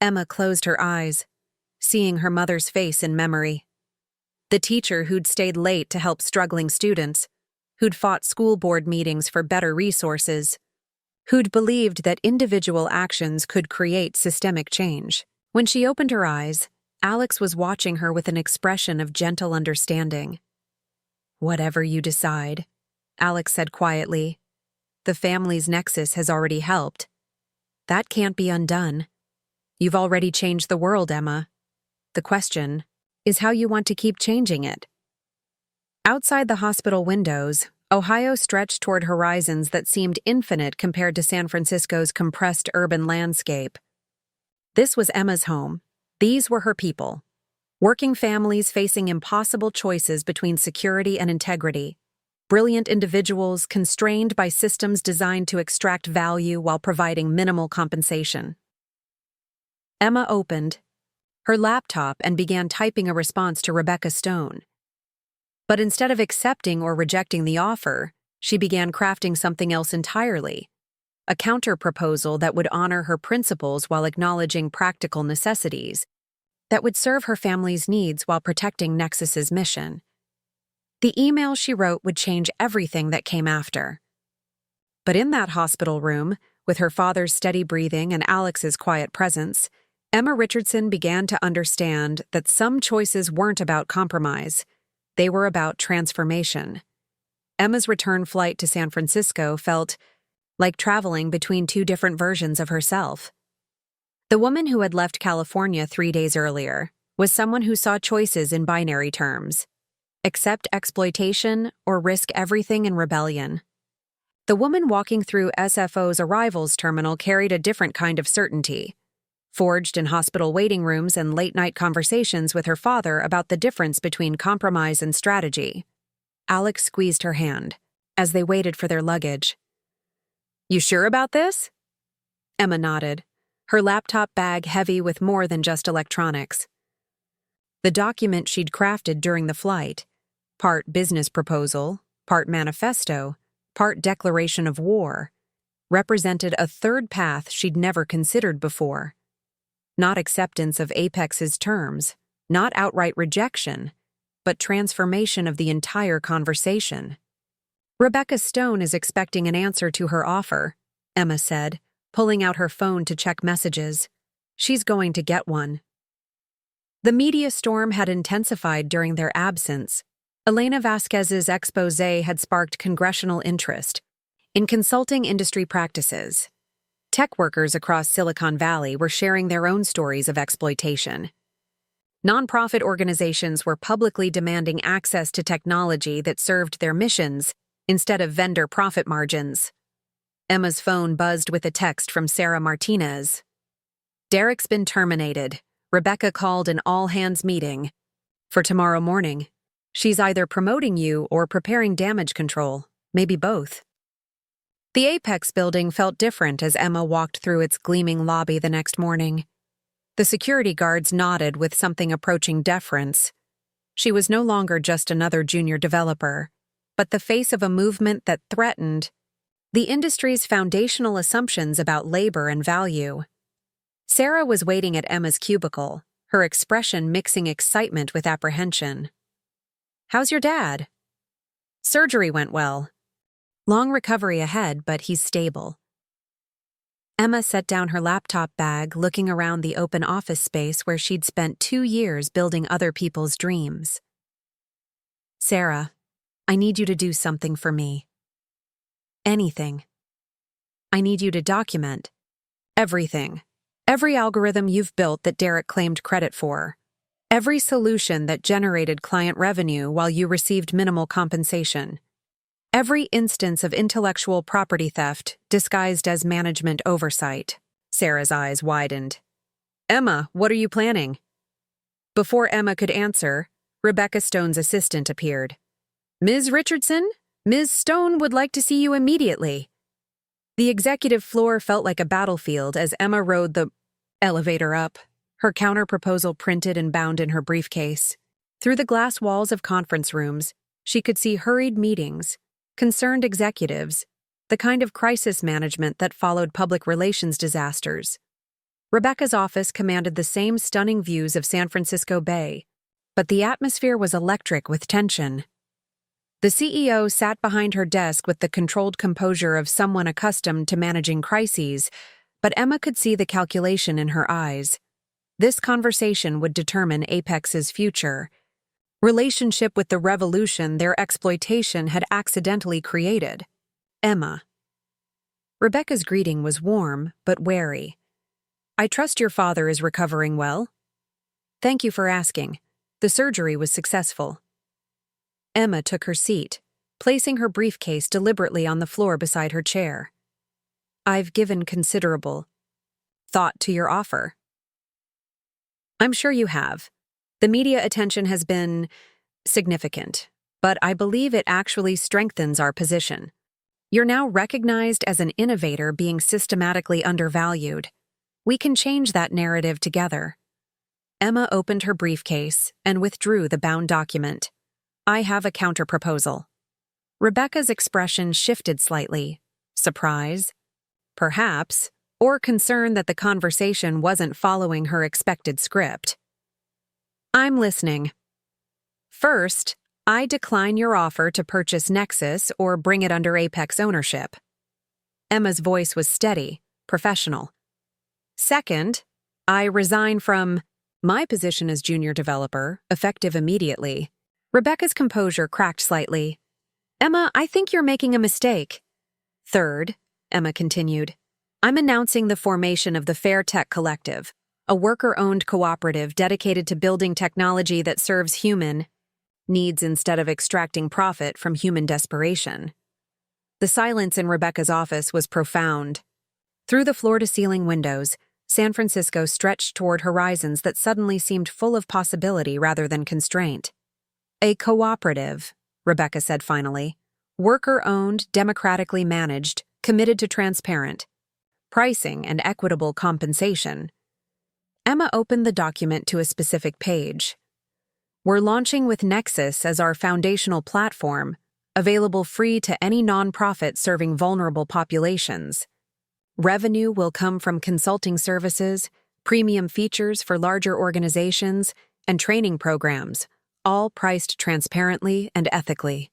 Emma closed her eyes, seeing her mother's face in memory. The teacher who'd stayed late to help struggling students, who'd fought school board meetings for better resources, who'd believed that individual actions could create systemic change. When she opened her eyes, Alex was watching her with an expression of gentle understanding. "Whatever you decide," Alex said quietly. "The family's Nexus has already helped. That can't be undone. You've already changed the world, Emma. The question is how you want to keep changing it." Outside the hospital windows, Ohio stretched toward horizons that seemed infinite compared to San Francisco's compressed urban landscape. This was Emma's home. These were her people. Working families facing impossible choices between security and integrity. Brilliant individuals constrained by systems designed to extract value while providing minimal compensation. Emma opened her laptop and began typing a response to Rebecca Stone. But instead of accepting or rejecting the offer, she began crafting something else entirely, a counter-proposal that would honor her principles while acknowledging practical necessities, that would serve her family's needs while protecting Nexus's mission. The email she wrote would change everything that came after. But in that hospital room, with her father's steady breathing and Alex's quiet presence, Emma Richardson began to understand that some choices weren't about compromise. They were about transformation. Emma's return flight to San Francisco felt like traveling between two different versions of herself. The woman who had left California 3 days earlier was someone who saw choices in binary terms: accept exploitation or risk everything in rebellion. The woman walking through SFO's arrivals terminal carried a different kind of certainty, forged in hospital waiting rooms and late-night conversations with her father about the difference between compromise and strategy. Alex squeezed her hand as they waited for their luggage. "You sure about this?" Emma nodded, her laptop bag heavy with more than just electronics. The document she'd crafted during the flight, part business proposal, part manifesto, part declaration of war, represented a third path she'd never considered before. Not acceptance of Apex's terms, not outright rejection, but transformation of the entire conversation. "Rebecca Stone is expecting an answer to her offer," Emma said, pulling out her phone to check messages. "She's going to get one." The media storm had intensified during their absence. Elena Vasquez's exposé had sparked congressional interest in consulting industry practices. Tech workers across Silicon Valley were sharing their own stories of exploitation. Nonprofit organizations were publicly demanding access to technology that served their missions instead of vendor profit margins. Emma's phone buzzed with a text from Sarah Martinez. "Derek's been terminated. Rebecca called an all-hands meeting for tomorrow morning. She's either promoting you or preparing damage control, maybe both." The Apex building felt different as Emma walked through its gleaming lobby the next morning. The security guards nodded with something approaching deference. She was no longer just another junior developer, but the face of a movement that threatened the industry's foundational assumptions about labor and value. Sarah was waiting at Emma's cubicle, her expression mixing excitement with apprehension. "How's your dad?" "Surgery went well. Long recovery ahead, but he's stable." Emma set down her laptop bag, looking around the open office space where she'd spent 2 years building other people's dreams. "Sarah, I need you to do something for me. Anything. I need you to document everything. Every algorithm you've built that Derek claimed credit for. Every solution that generated client revenue while you received minimal compensation. Every instance of intellectual property theft disguised as management oversight." Sarah's eyes widened. "Emma, what are you planning?" Before Emma could answer, Rebecca Stone's assistant appeared. "Ms. Richardson, Ms. Stone would like to see you immediately." The executive floor felt like a battlefield as Emma rode the elevator up, her counter-proposal printed and bound in her briefcase. Through the glass walls of conference rooms, she could see hurried meetings, concerned executives, the kind of crisis management that followed public relations disasters. Rebecca's office commanded the same stunning views of San Francisco Bay, but the atmosphere was electric with tension. The CEO sat behind her desk with the controlled composure of someone accustomed to managing crises, but Emma could see the calculation in her eyes. This conversation would determine Apex's future relationship with the revolution their exploitation had accidentally created. Emma. Rebecca's greeting was warm but wary. I trust your father is recovering well? Thank you for asking. The surgery was successful. Emma took her seat, placing her briefcase deliberately on the floor beside her chair. I've given considerable thought to your offer. I'm sure you have. The media attention has been significant, but I believe it actually strengthens our position. You're now recognized as an innovator being systematically undervalued. We can change that narrative together. Emma opened her briefcase and withdrew the bound document. I have a counterproposal. Rebecca's expression shifted slightly. Surprise? Perhaps, or concern that the conversation wasn't following her expected script. I'm listening. First, I decline your offer to purchase Nexus or bring it under Apex ownership. Emma's voice was steady, professional. Second, I resign from my position as junior developer, effective immediately. Rebecca's composure cracked slightly. Emma, I think you're making a mistake. Third, Emma continued, I'm announcing the formation of the Fair Tech Collective, a worker-owned cooperative dedicated to building technology that serves human needs instead of extracting profit from human desperation. The silence in Rebecca's office was profound. Through the floor-to-ceiling windows, San Francisco stretched toward horizons that suddenly seemed full of possibility rather than constraint. A cooperative, Rebecca said finally, worker-owned, democratically managed, committed to transparent pricing and equitable compensation. Emma opened the document to a specific page. We're launching with Nexus as our foundational platform, available free to any nonprofit serving vulnerable populations. Revenue will come from consulting services, premium features for larger organizations, and training programs, all priced transparently and ethically.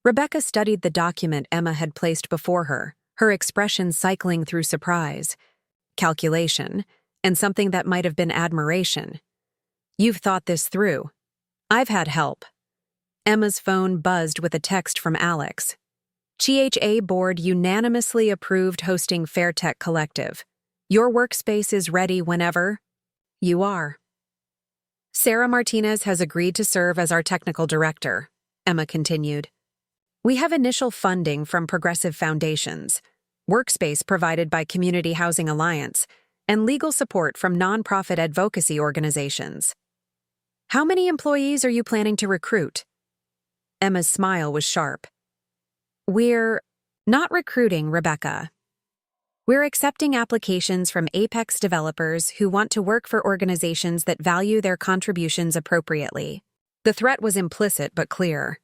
Rebecca studied the document Emma had placed before her, her expression cycling through surprise, calculation, and something that might have been admiration. You've thought this through. I've had help. Emma's phone buzzed with a text from Alex. GHA board unanimously approved hosting Fair Tech Collective. Your workspace is ready whenever you are. Sarah Martinez has agreed to serve as our technical director, Emma continued. We have initial funding from progressive foundations, workspace provided by Community Housing Alliance, and legal support from nonprofit advocacy organizations. How many employees are you planning to recruit? Emma's smile was sharp. We're not recruiting, Rebecca. We're accepting applications from Apex developers who want to work for organizations that value their contributions appropriately. The threat was implicit but clear.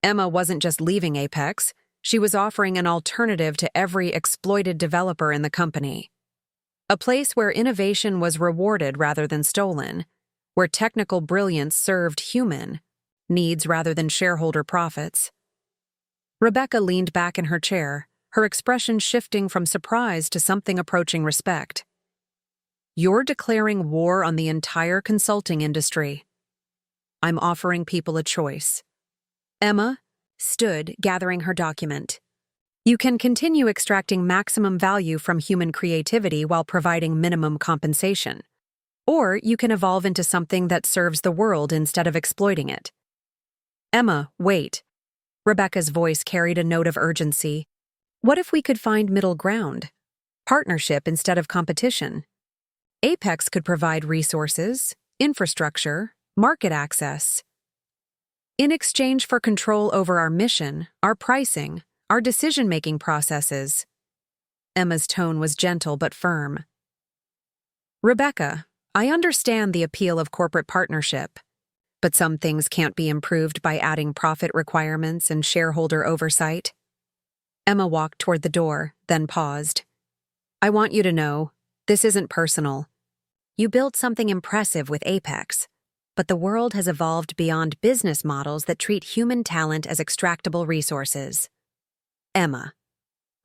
Emma wasn't just leaving Apex, she was offering an alternative to every exploited developer in the company. A place where innovation was rewarded rather than stolen, where technical brilliance served human needs rather than shareholder profits. Rebecca leaned back in her chair, her expression shifting from surprise to something approaching respect. You're declaring war on the entire consulting industry. I'm offering people a choice. Emma stood, gathering her document. You can continue extracting maximum value from human creativity while providing minimum compensation. Or you can evolve into something that serves the world instead of exploiting it. Emma, wait. Rebecca's voice carried a note of urgency. What if we could find middle ground? Partnership instead of competition. Apex could provide resources, infrastructure, market access. In exchange for control over our mission, our pricing, our decision-making processes. Emma's tone was gentle but firm. Rebecca, I understand the appeal of corporate partnership, but some things can't be improved by adding profit requirements and shareholder oversight. Emma walked toward the door, then paused. I want you to know, this isn't personal. You built something impressive with Apex, but the world has evolved beyond business models that treat human talent as extractable resources. Emma.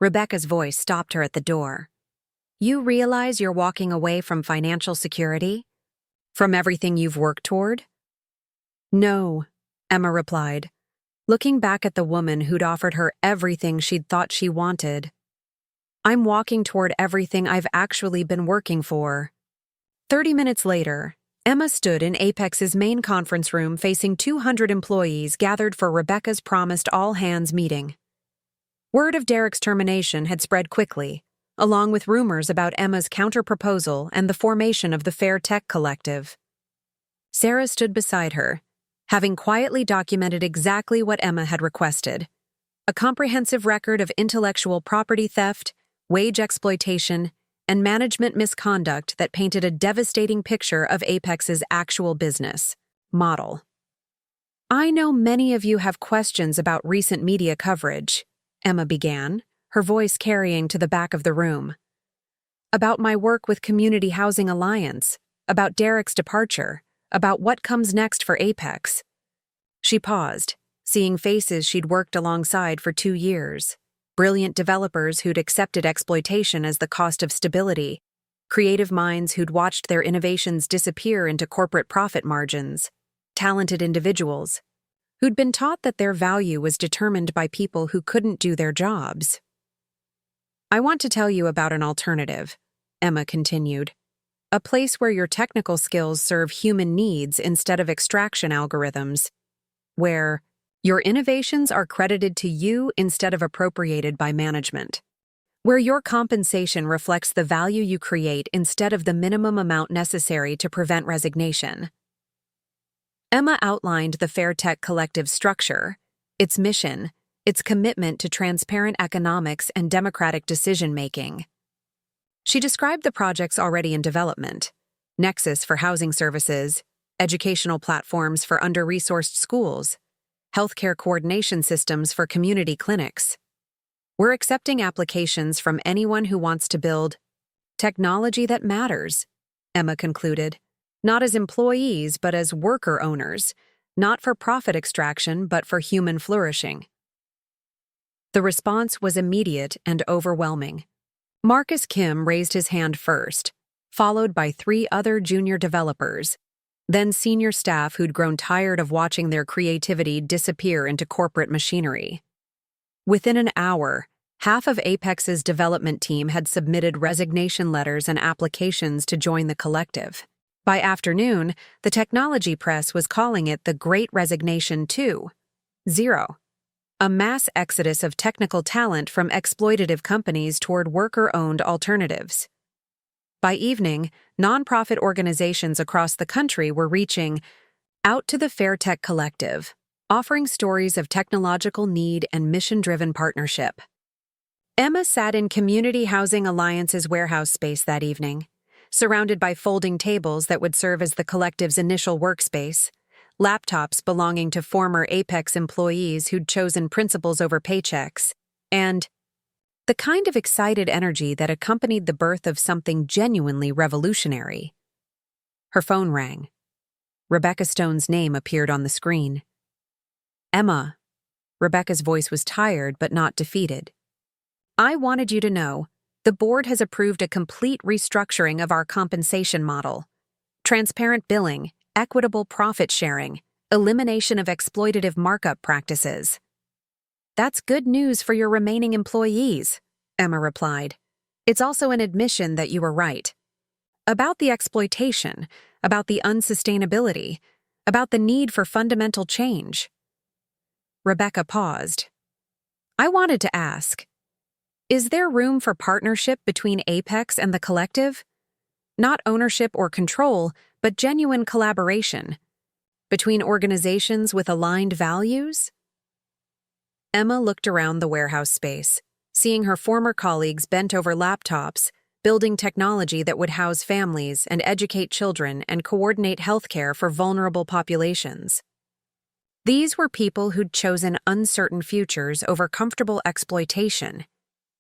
Rebecca's voice stopped her at the door. You realize you're walking away from financial security? From everything you've worked toward? No, Emma replied, looking back at the woman who'd offered her everything she'd thought she wanted. I'm walking toward everything I've actually been working for. 30 minutes later, Emma stood in Apex's main conference room facing 200 employees gathered for Rebecca's promised all-hands meeting. Word of Derek's termination had spread quickly, along with rumors about Emma's counter-proposal and the formation of the Fair Tech Collective. Sarah stood beside her, having quietly documented exactly what Emma had requested: a comprehensive record of intellectual property theft, wage exploitation, and management misconduct that painted a devastating picture of Apex's actual business model. I know many of you have questions about recent media coverage, Emma began, her voice carrying to the back of the room. About my work with Community Housing Alliance, about Derek's departure, about what comes next for Apex. She paused, seeing faces she'd worked alongside for 2 years. Brilliant developers who'd accepted exploitation as the cost of stability, creative minds who'd watched their innovations disappear into corporate profit margins, talented individuals who'd been taught that their value was determined by people who couldn't do their jobs. I want to tell you about an alternative, Emma continued. A place where your technical skills serve human needs instead of extraction algorithms, where your innovations are credited to you instead of appropriated by management, where your compensation reflects the value you create instead of the minimum amount necessary to prevent resignation. Emma outlined the Fair Tech Collective structure, its mission, its commitment to transparent economics and democratic decision-making. She described the projects already in development: Nexus for housing services, educational platforms for under-resourced schools, healthcare coordination systems for community clinics. We're accepting applications from anyone who wants to build technology that matters, Emma concluded, not as employees but as worker owners, not for profit extraction but for human flourishing. The response was immediate and overwhelming. Marcus Kim raised his hand first, followed by 3 other junior developers, then senior staff who'd grown tired of watching their creativity disappear into corporate machinery. Within an hour, half of Apex's development team had submitted resignation letters and applications to join the collective. By afternoon, the technology press was calling it the Great Resignation 2.0, a mass exodus of technical talent from exploitative companies toward worker-owned alternatives. By evening, nonprofit organizations across the country were reaching out to the Fair Tech Collective, offering stories of technological need and mission-driven partnership. Emma sat in Community Housing Alliance's warehouse space that evening, surrounded by folding tables that would serve as the collective's initial workspace, laptops belonging to former Apex employees who'd chosen principles over paychecks, and the kind of excited energy that accompanied the birth of something genuinely revolutionary. Her phone rang. Rebecca Stone's name appeared on the screen. Emma. Rebecca's voice was tired but not defeated. I wanted you to know, the board has approved a complete restructuring of our compensation model. Transparent billing, equitable profit sharing, elimination of exploitative markup practices. That's good news for your remaining employees, Emma replied. It's also an admission that you were right. About the exploitation, about the unsustainability, about the need for fundamental change. Rebecca paused. I wanted to ask, is there room for partnership between Apex and the collective? Not ownership or control, but genuine collaboration. Between organizations with aligned values? Emma looked around the warehouse space, seeing her former colleagues bent over laptops, building technology that would house families and educate children and coordinate healthcare for vulnerable populations. These were people who'd chosen uncertain futures over comfortable exploitation,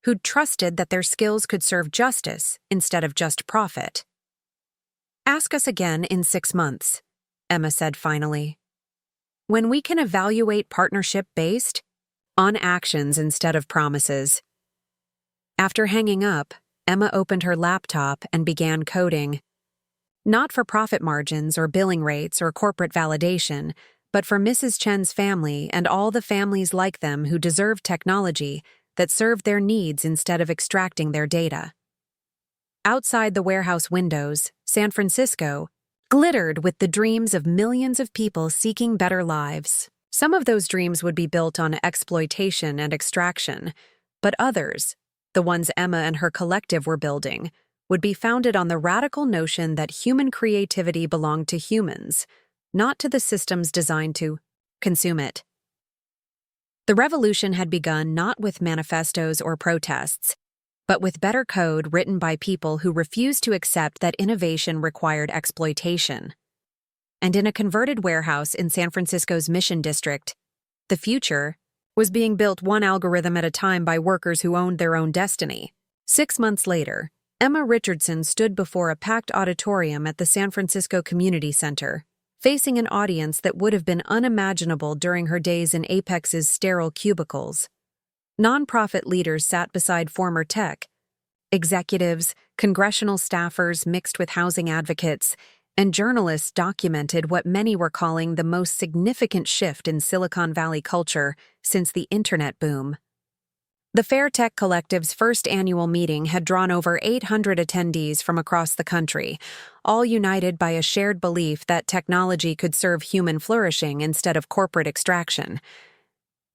who'd trusted that their skills could serve justice instead of just profit. Ask us again in 6 months, Emma said finally. When we can evaluate partnership-based, on actions instead of promises. After hanging up, Emma opened her laptop and began coding. Not for profit margins or billing rates or corporate validation, but for Mrs. Chen's family and all the families like them who deserve technology that served their needs instead of extracting their data. Outside the warehouse windows, San Francisco glittered with the dreams of millions of people seeking better lives. Some of those dreams would be built on exploitation and extraction, but others, the ones Emma and her collective were building, would be founded on the radical notion that human creativity belonged to humans, not to the systems designed to consume it. The revolution had begun not with manifestos or protests, but with better code written by people who refused to accept that innovation required exploitation. And in a converted warehouse in San Francisco's Mission District, the future was being built one algorithm at a time by workers who owned their own destiny. 6 months later, Emma Richardson stood before a packed auditorium at the San Francisco Community Center, facing an audience that would have been unimaginable during her days in Apex's sterile cubicles. Nonprofit leaders sat beside former tech executives, congressional staffers mixed with housing advocates, and journalists documented what many were calling the most significant shift in Silicon Valley culture since the internet boom. The Fair Tech Collective's first annual meeting had drawn over 800 attendees from across the country, all united by a shared belief that technology could serve human flourishing instead of corporate extraction.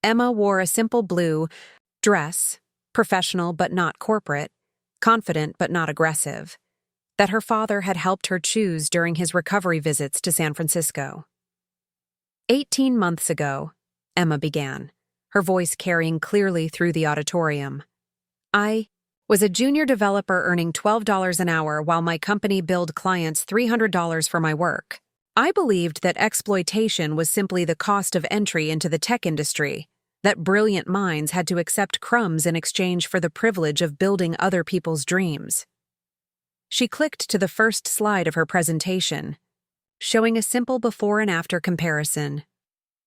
Emma wore a simple blue dress, professional but not corporate, confident but not aggressive, that her father had helped her choose during his recovery visits to San Francisco. 18 months ago, Emma began, her voice carrying clearly through the auditorium. I was a junior developer earning $12 an hour while my company billed clients $300 for my work. I believed that exploitation was simply the cost of entry into the tech industry, that brilliant minds had to accept crumbs in exchange for the privilege of building other people's dreams. She clicked to the first slide of her presentation, showing a simple before and after comparison.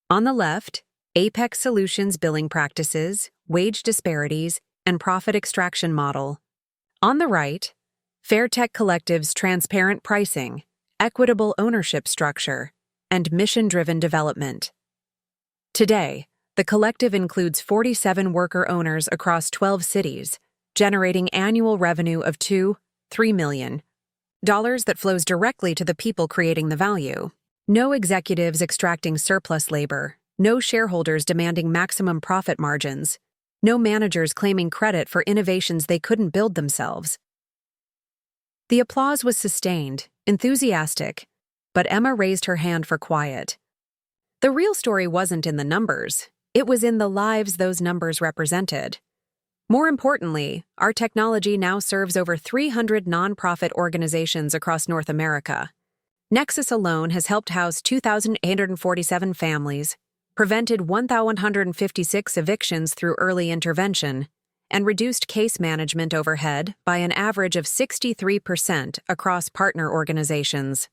On the left, Apex Solutions billing practices, wage disparities, and profit extraction model. On the right, Fairtech Collective's transparent pricing, equitable ownership structure, and mission-driven development. Today, the collective includes 47 worker owners across 12 cities, generating annual revenue of $3 million that flows directly to the people creating the value. No executives extracting surplus labor, no shareholders demanding maximum profit margins, no managers claiming credit for innovations they couldn't build themselves. The applause was sustained, enthusiastic, but Emma raised her hand for quiet. The real story wasn't in the numbers, it was in the lives those numbers represented. More importantly, our technology now serves over 300 nonprofit organizations across North America. Nexus alone has helped house 2,847 families, prevented 1,156 evictions through early intervention, and reduced case management overhead by an average of 63% across partner organizations.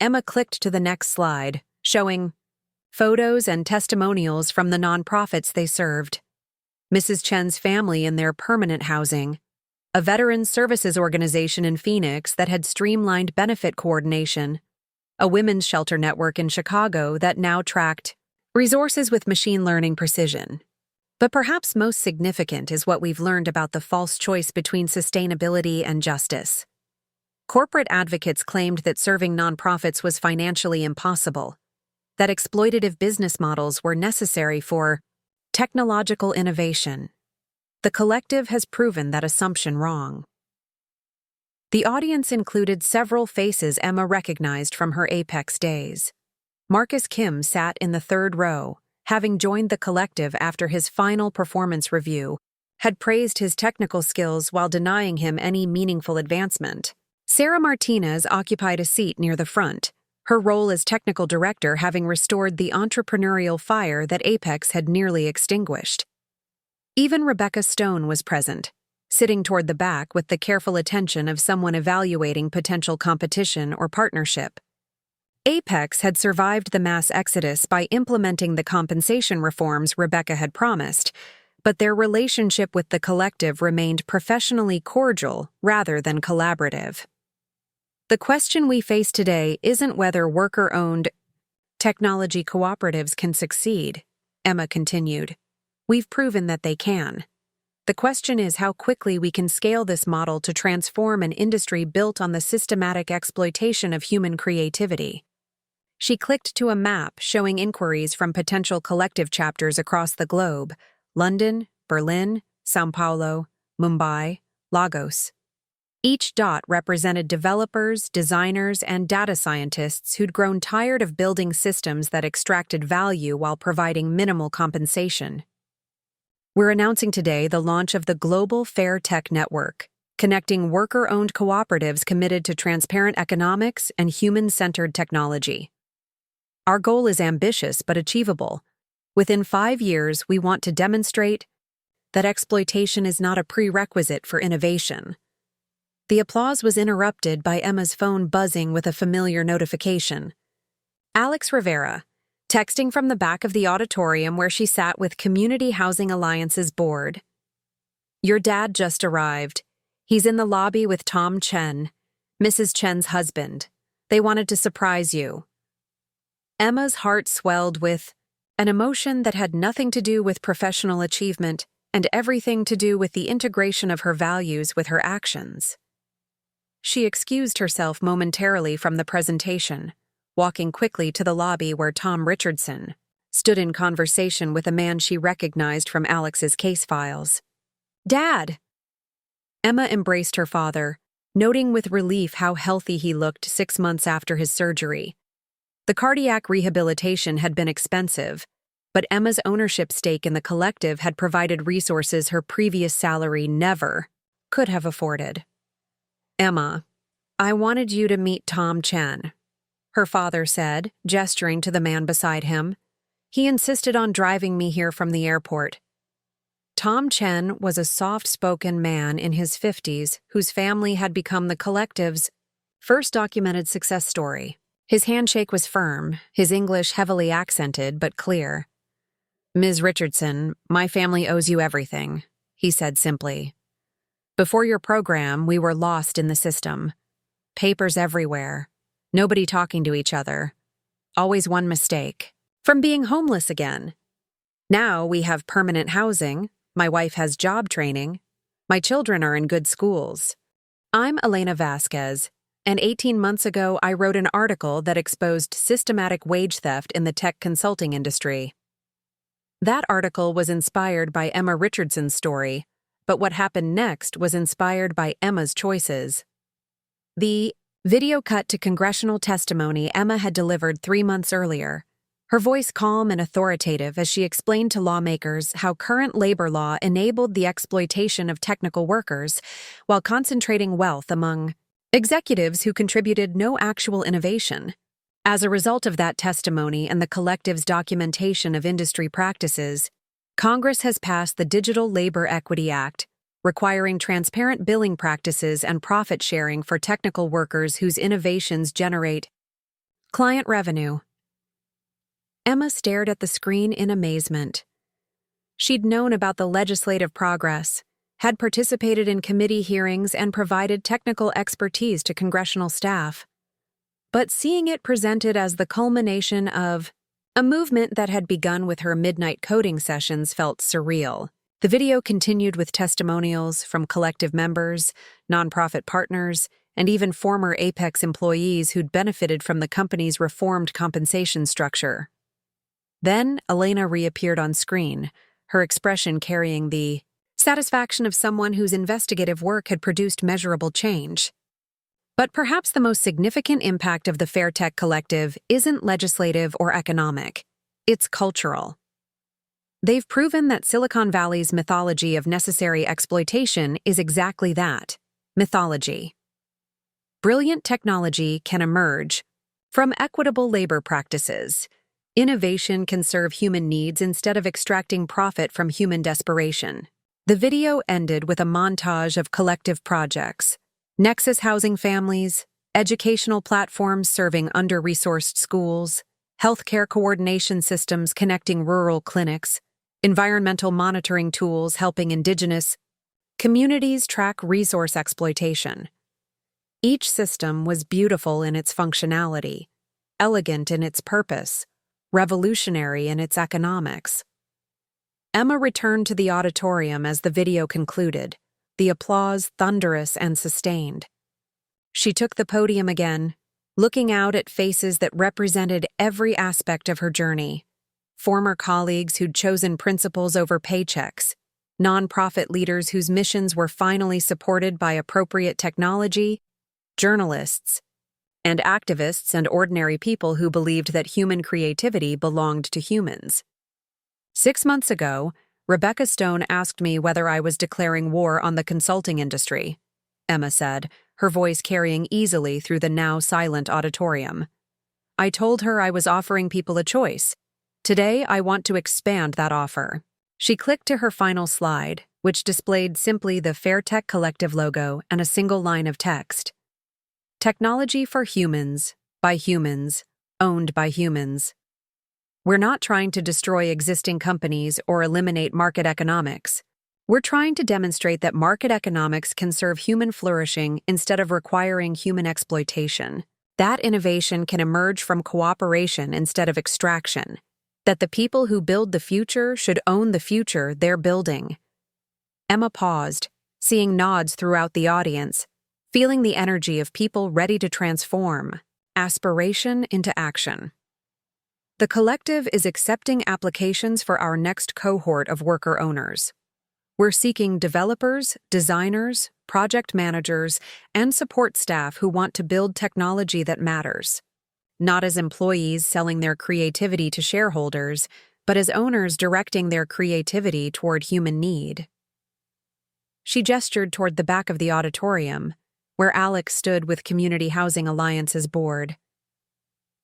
Emma clicked to the next slide, showing photos and testimonials from the nonprofits they served. Mrs. Chen's family in their permanent housing, a veterans services organization in Phoenix that had streamlined benefit coordination, a women's shelter network in Chicago that now tracked resources with machine learning precision. But perhaps most significant is what we've learned about the false choice between sustainability and justice. Corporate advocates claimed that serving nonprofits was financially impossible, that exploitative business models were necessary for technological innovation. The collective has proven that assumption wrong. The audience included several faces Emma recognized from her Apex days. Marcus Kim sat in the third row, having joined the collective after his final performance review, had praised his technical skills while denying him any meaningful advancement. Sarah Martinez occupied a seat near the front, her role as technical director having restored the entrepreneurial fire that Apex had nearly extinguished. Even Rebecca Stone was present, sitting toward the back with the careful attention of someone evaluating potential competition or partnership. Apex had survived the mass exodus by implementing the compensation reforms Rebecca had promised, but their relationship with the collective remained professionally cordial rather than collaborative. The question we face today isn't whether worker-owned technology cooperatives can succeed, Emma continued. We've proven that they can. The question is how quickly we can scale this model to transform an industry built on the systematic exploitation of human creativity. She clicked to a map showing inquiries from potential collective chapters across the globe: London, Berlin, São Paulo, Mumbai, Lagos. Each dot represented developers, designers, and data scientists who'd grown tired of building systems that extracted value while providing minimal compensation. We're announcing today the launch of the Global Fair Tech Network, connecting worker-owned cooperatives committed to transparent economics and human-centered technology. Our goal is ambitious but achievable. Within 5 years, we want to demonstrate that exploitation is not a prerequisite for innovation. The applause was interrupted by Emma's phone buzzing with a familiar notification. Alex Rivera, texting from the back of the auditorium where she sat with Community Housing Alliance's board. Your dad just arrived. He's in the lobby with Tom Chen, Mrs. Chen's husband. They wanted to surprise you. Emma's heart swelled with an emotion that had nothing to do with professional achievement and everything to do with the integration of her values with her actions. She excused herself momentarily from the presentation, walking quickly to the lobby where Tom Richardson stood in conversation with a man she recognized from Alex's case files. Dad! Emma embraced her father, noting with relief how healthy he looked 6 months after his surgery. The cardiac rehabilitation had been expensive, but Emma's ownership stake in the collective had provided resources her previous salary never could have afforded. Emma, I wanted you to meet Tom Chen, her father said, gesturing to the man beside him. He insisted on driving me here from the airport. Tom Chen was a soft-spoken man in his 50s whose family had become the collective's first documented success story. His handshake was firm, his English heavily accented but clear. Ms. Richardson, my family owes you everything, he said simply. Before your program, we were lost in the system. Papers everywhere. Nobody talking to each other. Always one mistake. From being homeless again. Now we have permanent housing. My wife has job training. My children are in good schools. I'm Elena Vasquez, and 18 months ago I wrote an article that exposed systematic wage theft in the tech consulting industry. That article was inspired by Emma Richardson's story, but what happened next was inspired by Emma's choices. The video cut to congressional testimony Emma had delivered 3 months earlier, her voice calm and authoritative as she explained to lawmakers how current labor law enabled the exploitation of technical workers while concentrating wealth among executives who contributed no actual innovation. As a result of that testimony and the collective's documentation of industry practices, Congress has passed the Digital Labor Equity Act, requiring transparent billing practices and profit sharing for technical workers whose innovations generate client revenue. Emma stared at the screen in amazement. She'd known about the legislative progress, had participated in committee hearings, and provided technical expertise to congressional staff. But seeing it presented as the culmination of a movement that had begun with her midnight coding sessions felt surreal. The video continued with testimonials from collective members, nonprofit partners, and even former Apex employees who'd benefited from the company's reformed compensation structure. Then, Elena reappeared on screen, her expression carrying the satisfaction of someone whose investigative work had produced measurable change. But perhaps the most significant impact of the Fair Tech Collective isn't legislative or economic. It's cultural. They've proven that Silicon Valley's mythology of necessary exploitation is exactly that, mythology. Brilliant technology can emerge from equitable labor practices. Innovation can serve human needs instead of extracting profit from human desperation. The video ended with a montage of collective projects: Nexus housing families, educational platforms serving under-resourced schools, healthcare coordination systems connecting rural clinics, environmental monitoring tools helping indigenous communities track resource exploitation. Each system was beautiful in its functionality, elegant in its purpose, revolutionary in its economics. Emma returned to the auditorium as the video concluded, the applause thunderous and sustained. She took the podium again, looking out at faces that represented every aspect of her journey. Former colleagues who'd chosen principles over paychecks, nonprofit leaders whose missions were finally supported by appropriate technology, journalists, and activists and ordinary people who believed that human creativity belonged to humans. 6 months ago, Rebecca Stone asked me whether I was declaring war on the consulting industry, Emma said, her voice carrying easily through the now silent auditorium. I told her I was offering people a choice. Today, I want to expand that offer. She clicked to her final slide, which displayed simply the Fairtech Collective logo and a single line of text. Technology for humans, by humans, owned by humans. We're not trying to destroy existing companies or eliminate market economics. We're trying to demonstrate that market economics can serve human flourishing instead of requiring human exploitation. That innovation can emerge from cooperation instead of extraction. That the people who build the future should own the future they're building. Emma paused, seeing nods throughout the audience, feeling the energy of people ready to transform aspiration into action. The collective is accepting applications for our next cohort of worker owners. We're seeking developers, designers, project managers, and support staff who want to build technology that matters. Not as employees selling their creativity to shareholders, but as owners directing their creativity toward human need. She gestured toward the back of the auditorium, where Alex stood with Community Housing Alliance's board.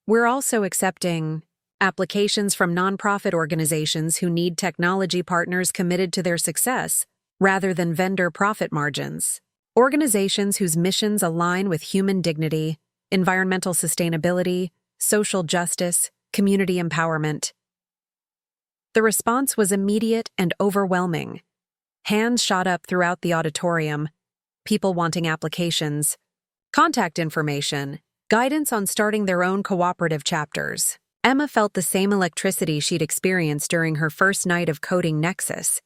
We're also accepting applications from nonprofit organizations who need technology partners committed to their success, rather than vendor profit margins. Organizations whose missions align with human dignity, environmental sustainability, social justice, community empowerment. The response was immediate and overwhelming. Hands shot up throughout the auditorium, people wanting applications, contact information, guidance on starting their own cooperative chapters. Emma felt the same electricity she'd experienced during her first night of coding Nexus,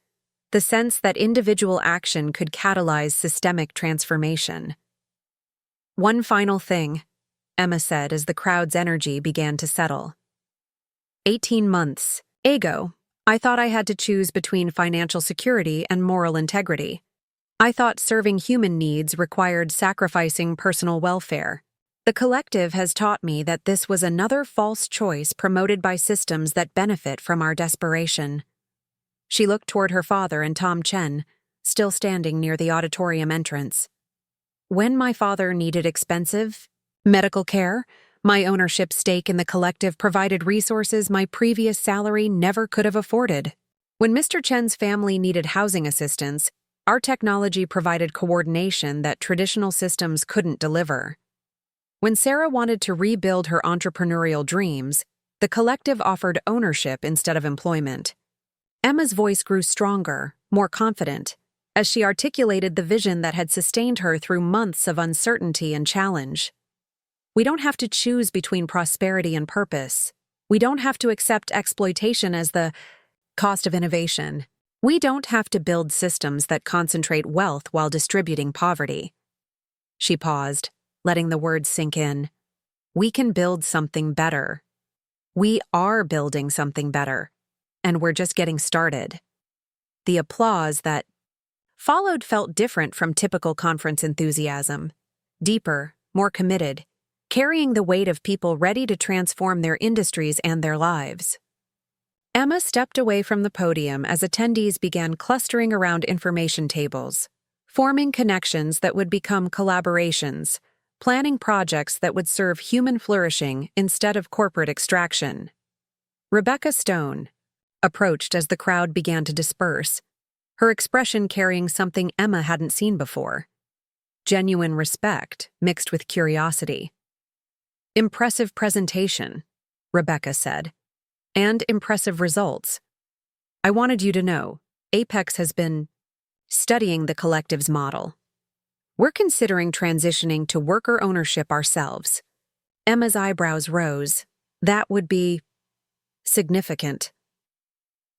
the sense that individual action could catalyze systemic transformation. One final thing, Emma said as the crowd's energy began to settle. 18 months ago, I thought I had to choose between financial security and moral integrity. I thought serving human needs required sacrificing personal welfare. The collective has taught me that this was another false choice promoted by systems that benefit from our desperation. She looked toward her father and Tom Chen, still standing near the auditorium entrance. When my father needed expensive medical care, my ownership stake in the collective provided resources my previous salary never could have afforded. When Mr. Chen's family needed housing assistance, our technology provided coordination that traditional systems couldn't deliver. When Sarah wanted to rebuild her entrepreneurial dreams, the collective offered ownership instead of employment. Emma's voice grew stronger, more confident, as she articulated the vision that had sustained her through months of uncertainty and challenge. We don't have to choose between prosperity and purpose. We don't have to accept exploitation as the cost of innovation. We don't have to build systems that concentrate wealth while distributing poverty. She paused, letting the words sink in. We can build something better. We are building something better, and we're just getting started. The applause that followed felt different from typical conference enthusiasm, deeper, more committed, carrying the weight of people ready to transform their industries and their lives. Emma stepped away from the podium as attendees began clustering around information tables, forming connections that would become collaborations, planning projects that would serve human flourishing instead of corporate extraction. Rebecca Stone approached as the crowd began to disperse, her expression carrying something Emma hadn't seen before. Genuine respect mixed with curiosity. Impressive presentation, Rebecca said, and impressive results. I wanted you to know, Apex has been studying the collective's model. We're considering transitioning to worker ownership ourselves. Emma's eyebrows rose. That would be significant.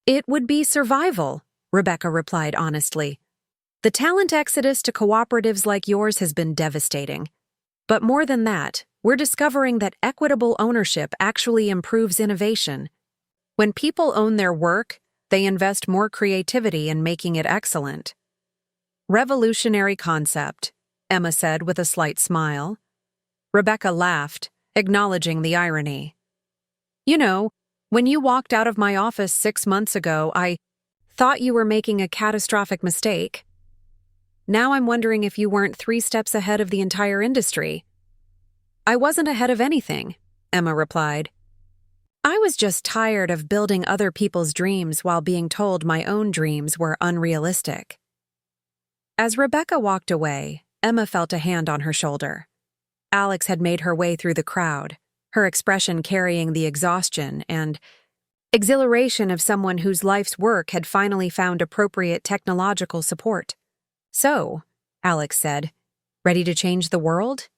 It would be survival, Rebecca replied honestly. The talent exodus to cooperatives like yours has been devastating. But more than that, we're discovering that equitable ownership actually improves innovation. When people own their work, they invest more creativity in making it excellent. Revolutionary concept, Emma said with a slight smile. Rebecca laughed, acknowledging the irony. You know, when you walked out of my office 6 months ago, I thought you were making a catastrophic mistake. Now I'm wondering if you weren't 3 steps ahead of the entire industry. I wasn't ahead of anything, Emma replied. I was just tired of building other people's dreams while being told my own dreams were unrealistic. As Rebecca walked away, Emma felt a hand on her shoulder. Alex had made her way through the crowd, her expression carrying the exhaustion and exhilaration of someone whose life's work had finally found appropriate technological support. So, Alex said, ready to change the world?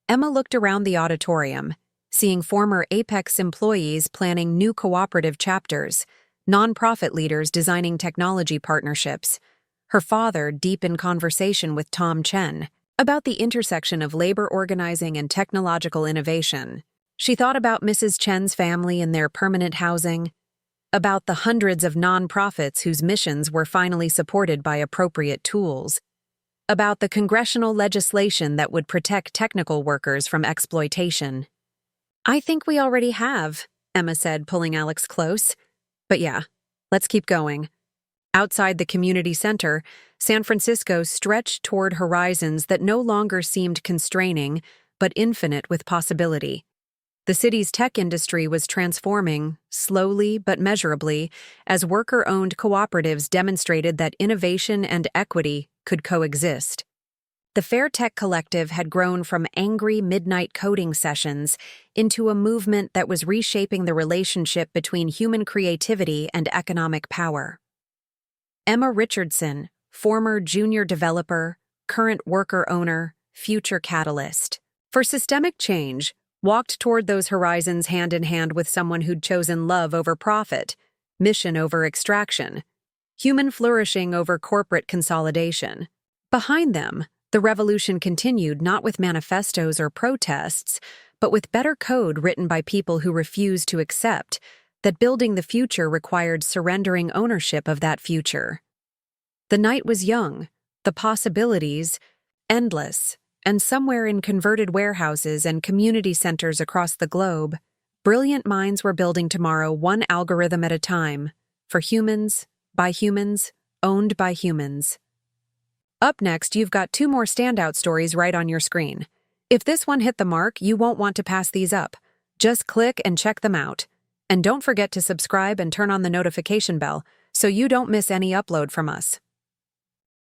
Emma looked around the auditorium, seeing former Apex employees planning new cooperative chapters, nonprofit leaders designing technology partnerships, her father deep in conversation with Tom Chen about the intersection of labor organizing and technological innovation. She thought about Mrs. Chen's family and their permanent housing, about the hundreds of nonprofits whose missions were finally supported by appropriate tools, about the congressional legislation that would protect technical workers from exploitation. I think we already have, Emma said, pulling Alex close. But yeah, let's keep going. Outside the community center, San Francisco stretched toward horizons that no longer seemed constraining, but infinite with possibility. The city's tech industry was transforming, slowly but measurably, as worker-owned cooperatives demonstrated that innovation and equity could coexist. The Fairtech Collective had grown from angry midnight coding sessions into a movement that was reshaping the relationship between human creativity and economic power. Emma Richardson, former junior developer, current worker owner, future catalyst, for systemic change, walked toward those horizons hand in hand with someone who'd chosen love over profit, mission over extraction, human flourishing over corporate consolidation. Behind them, the revolution continued not with manifestos or protests, but with better code written by people who refused to accept that building the future required surrendering ownership of that future. The night was young, the possibilities endless, and somewhere in converted warehouses and community centers across the globe, brilliant minds were building tomorrow one algorithm at a time, for humans, by humans, owned by humans. Up next, you've got 2 more standout stories right on your screen. If this one hit the mark, you won't want to pass these up. Just click and check them out. And don't forget to subscribe and turn on the notification bell so you don't miss any upload from us.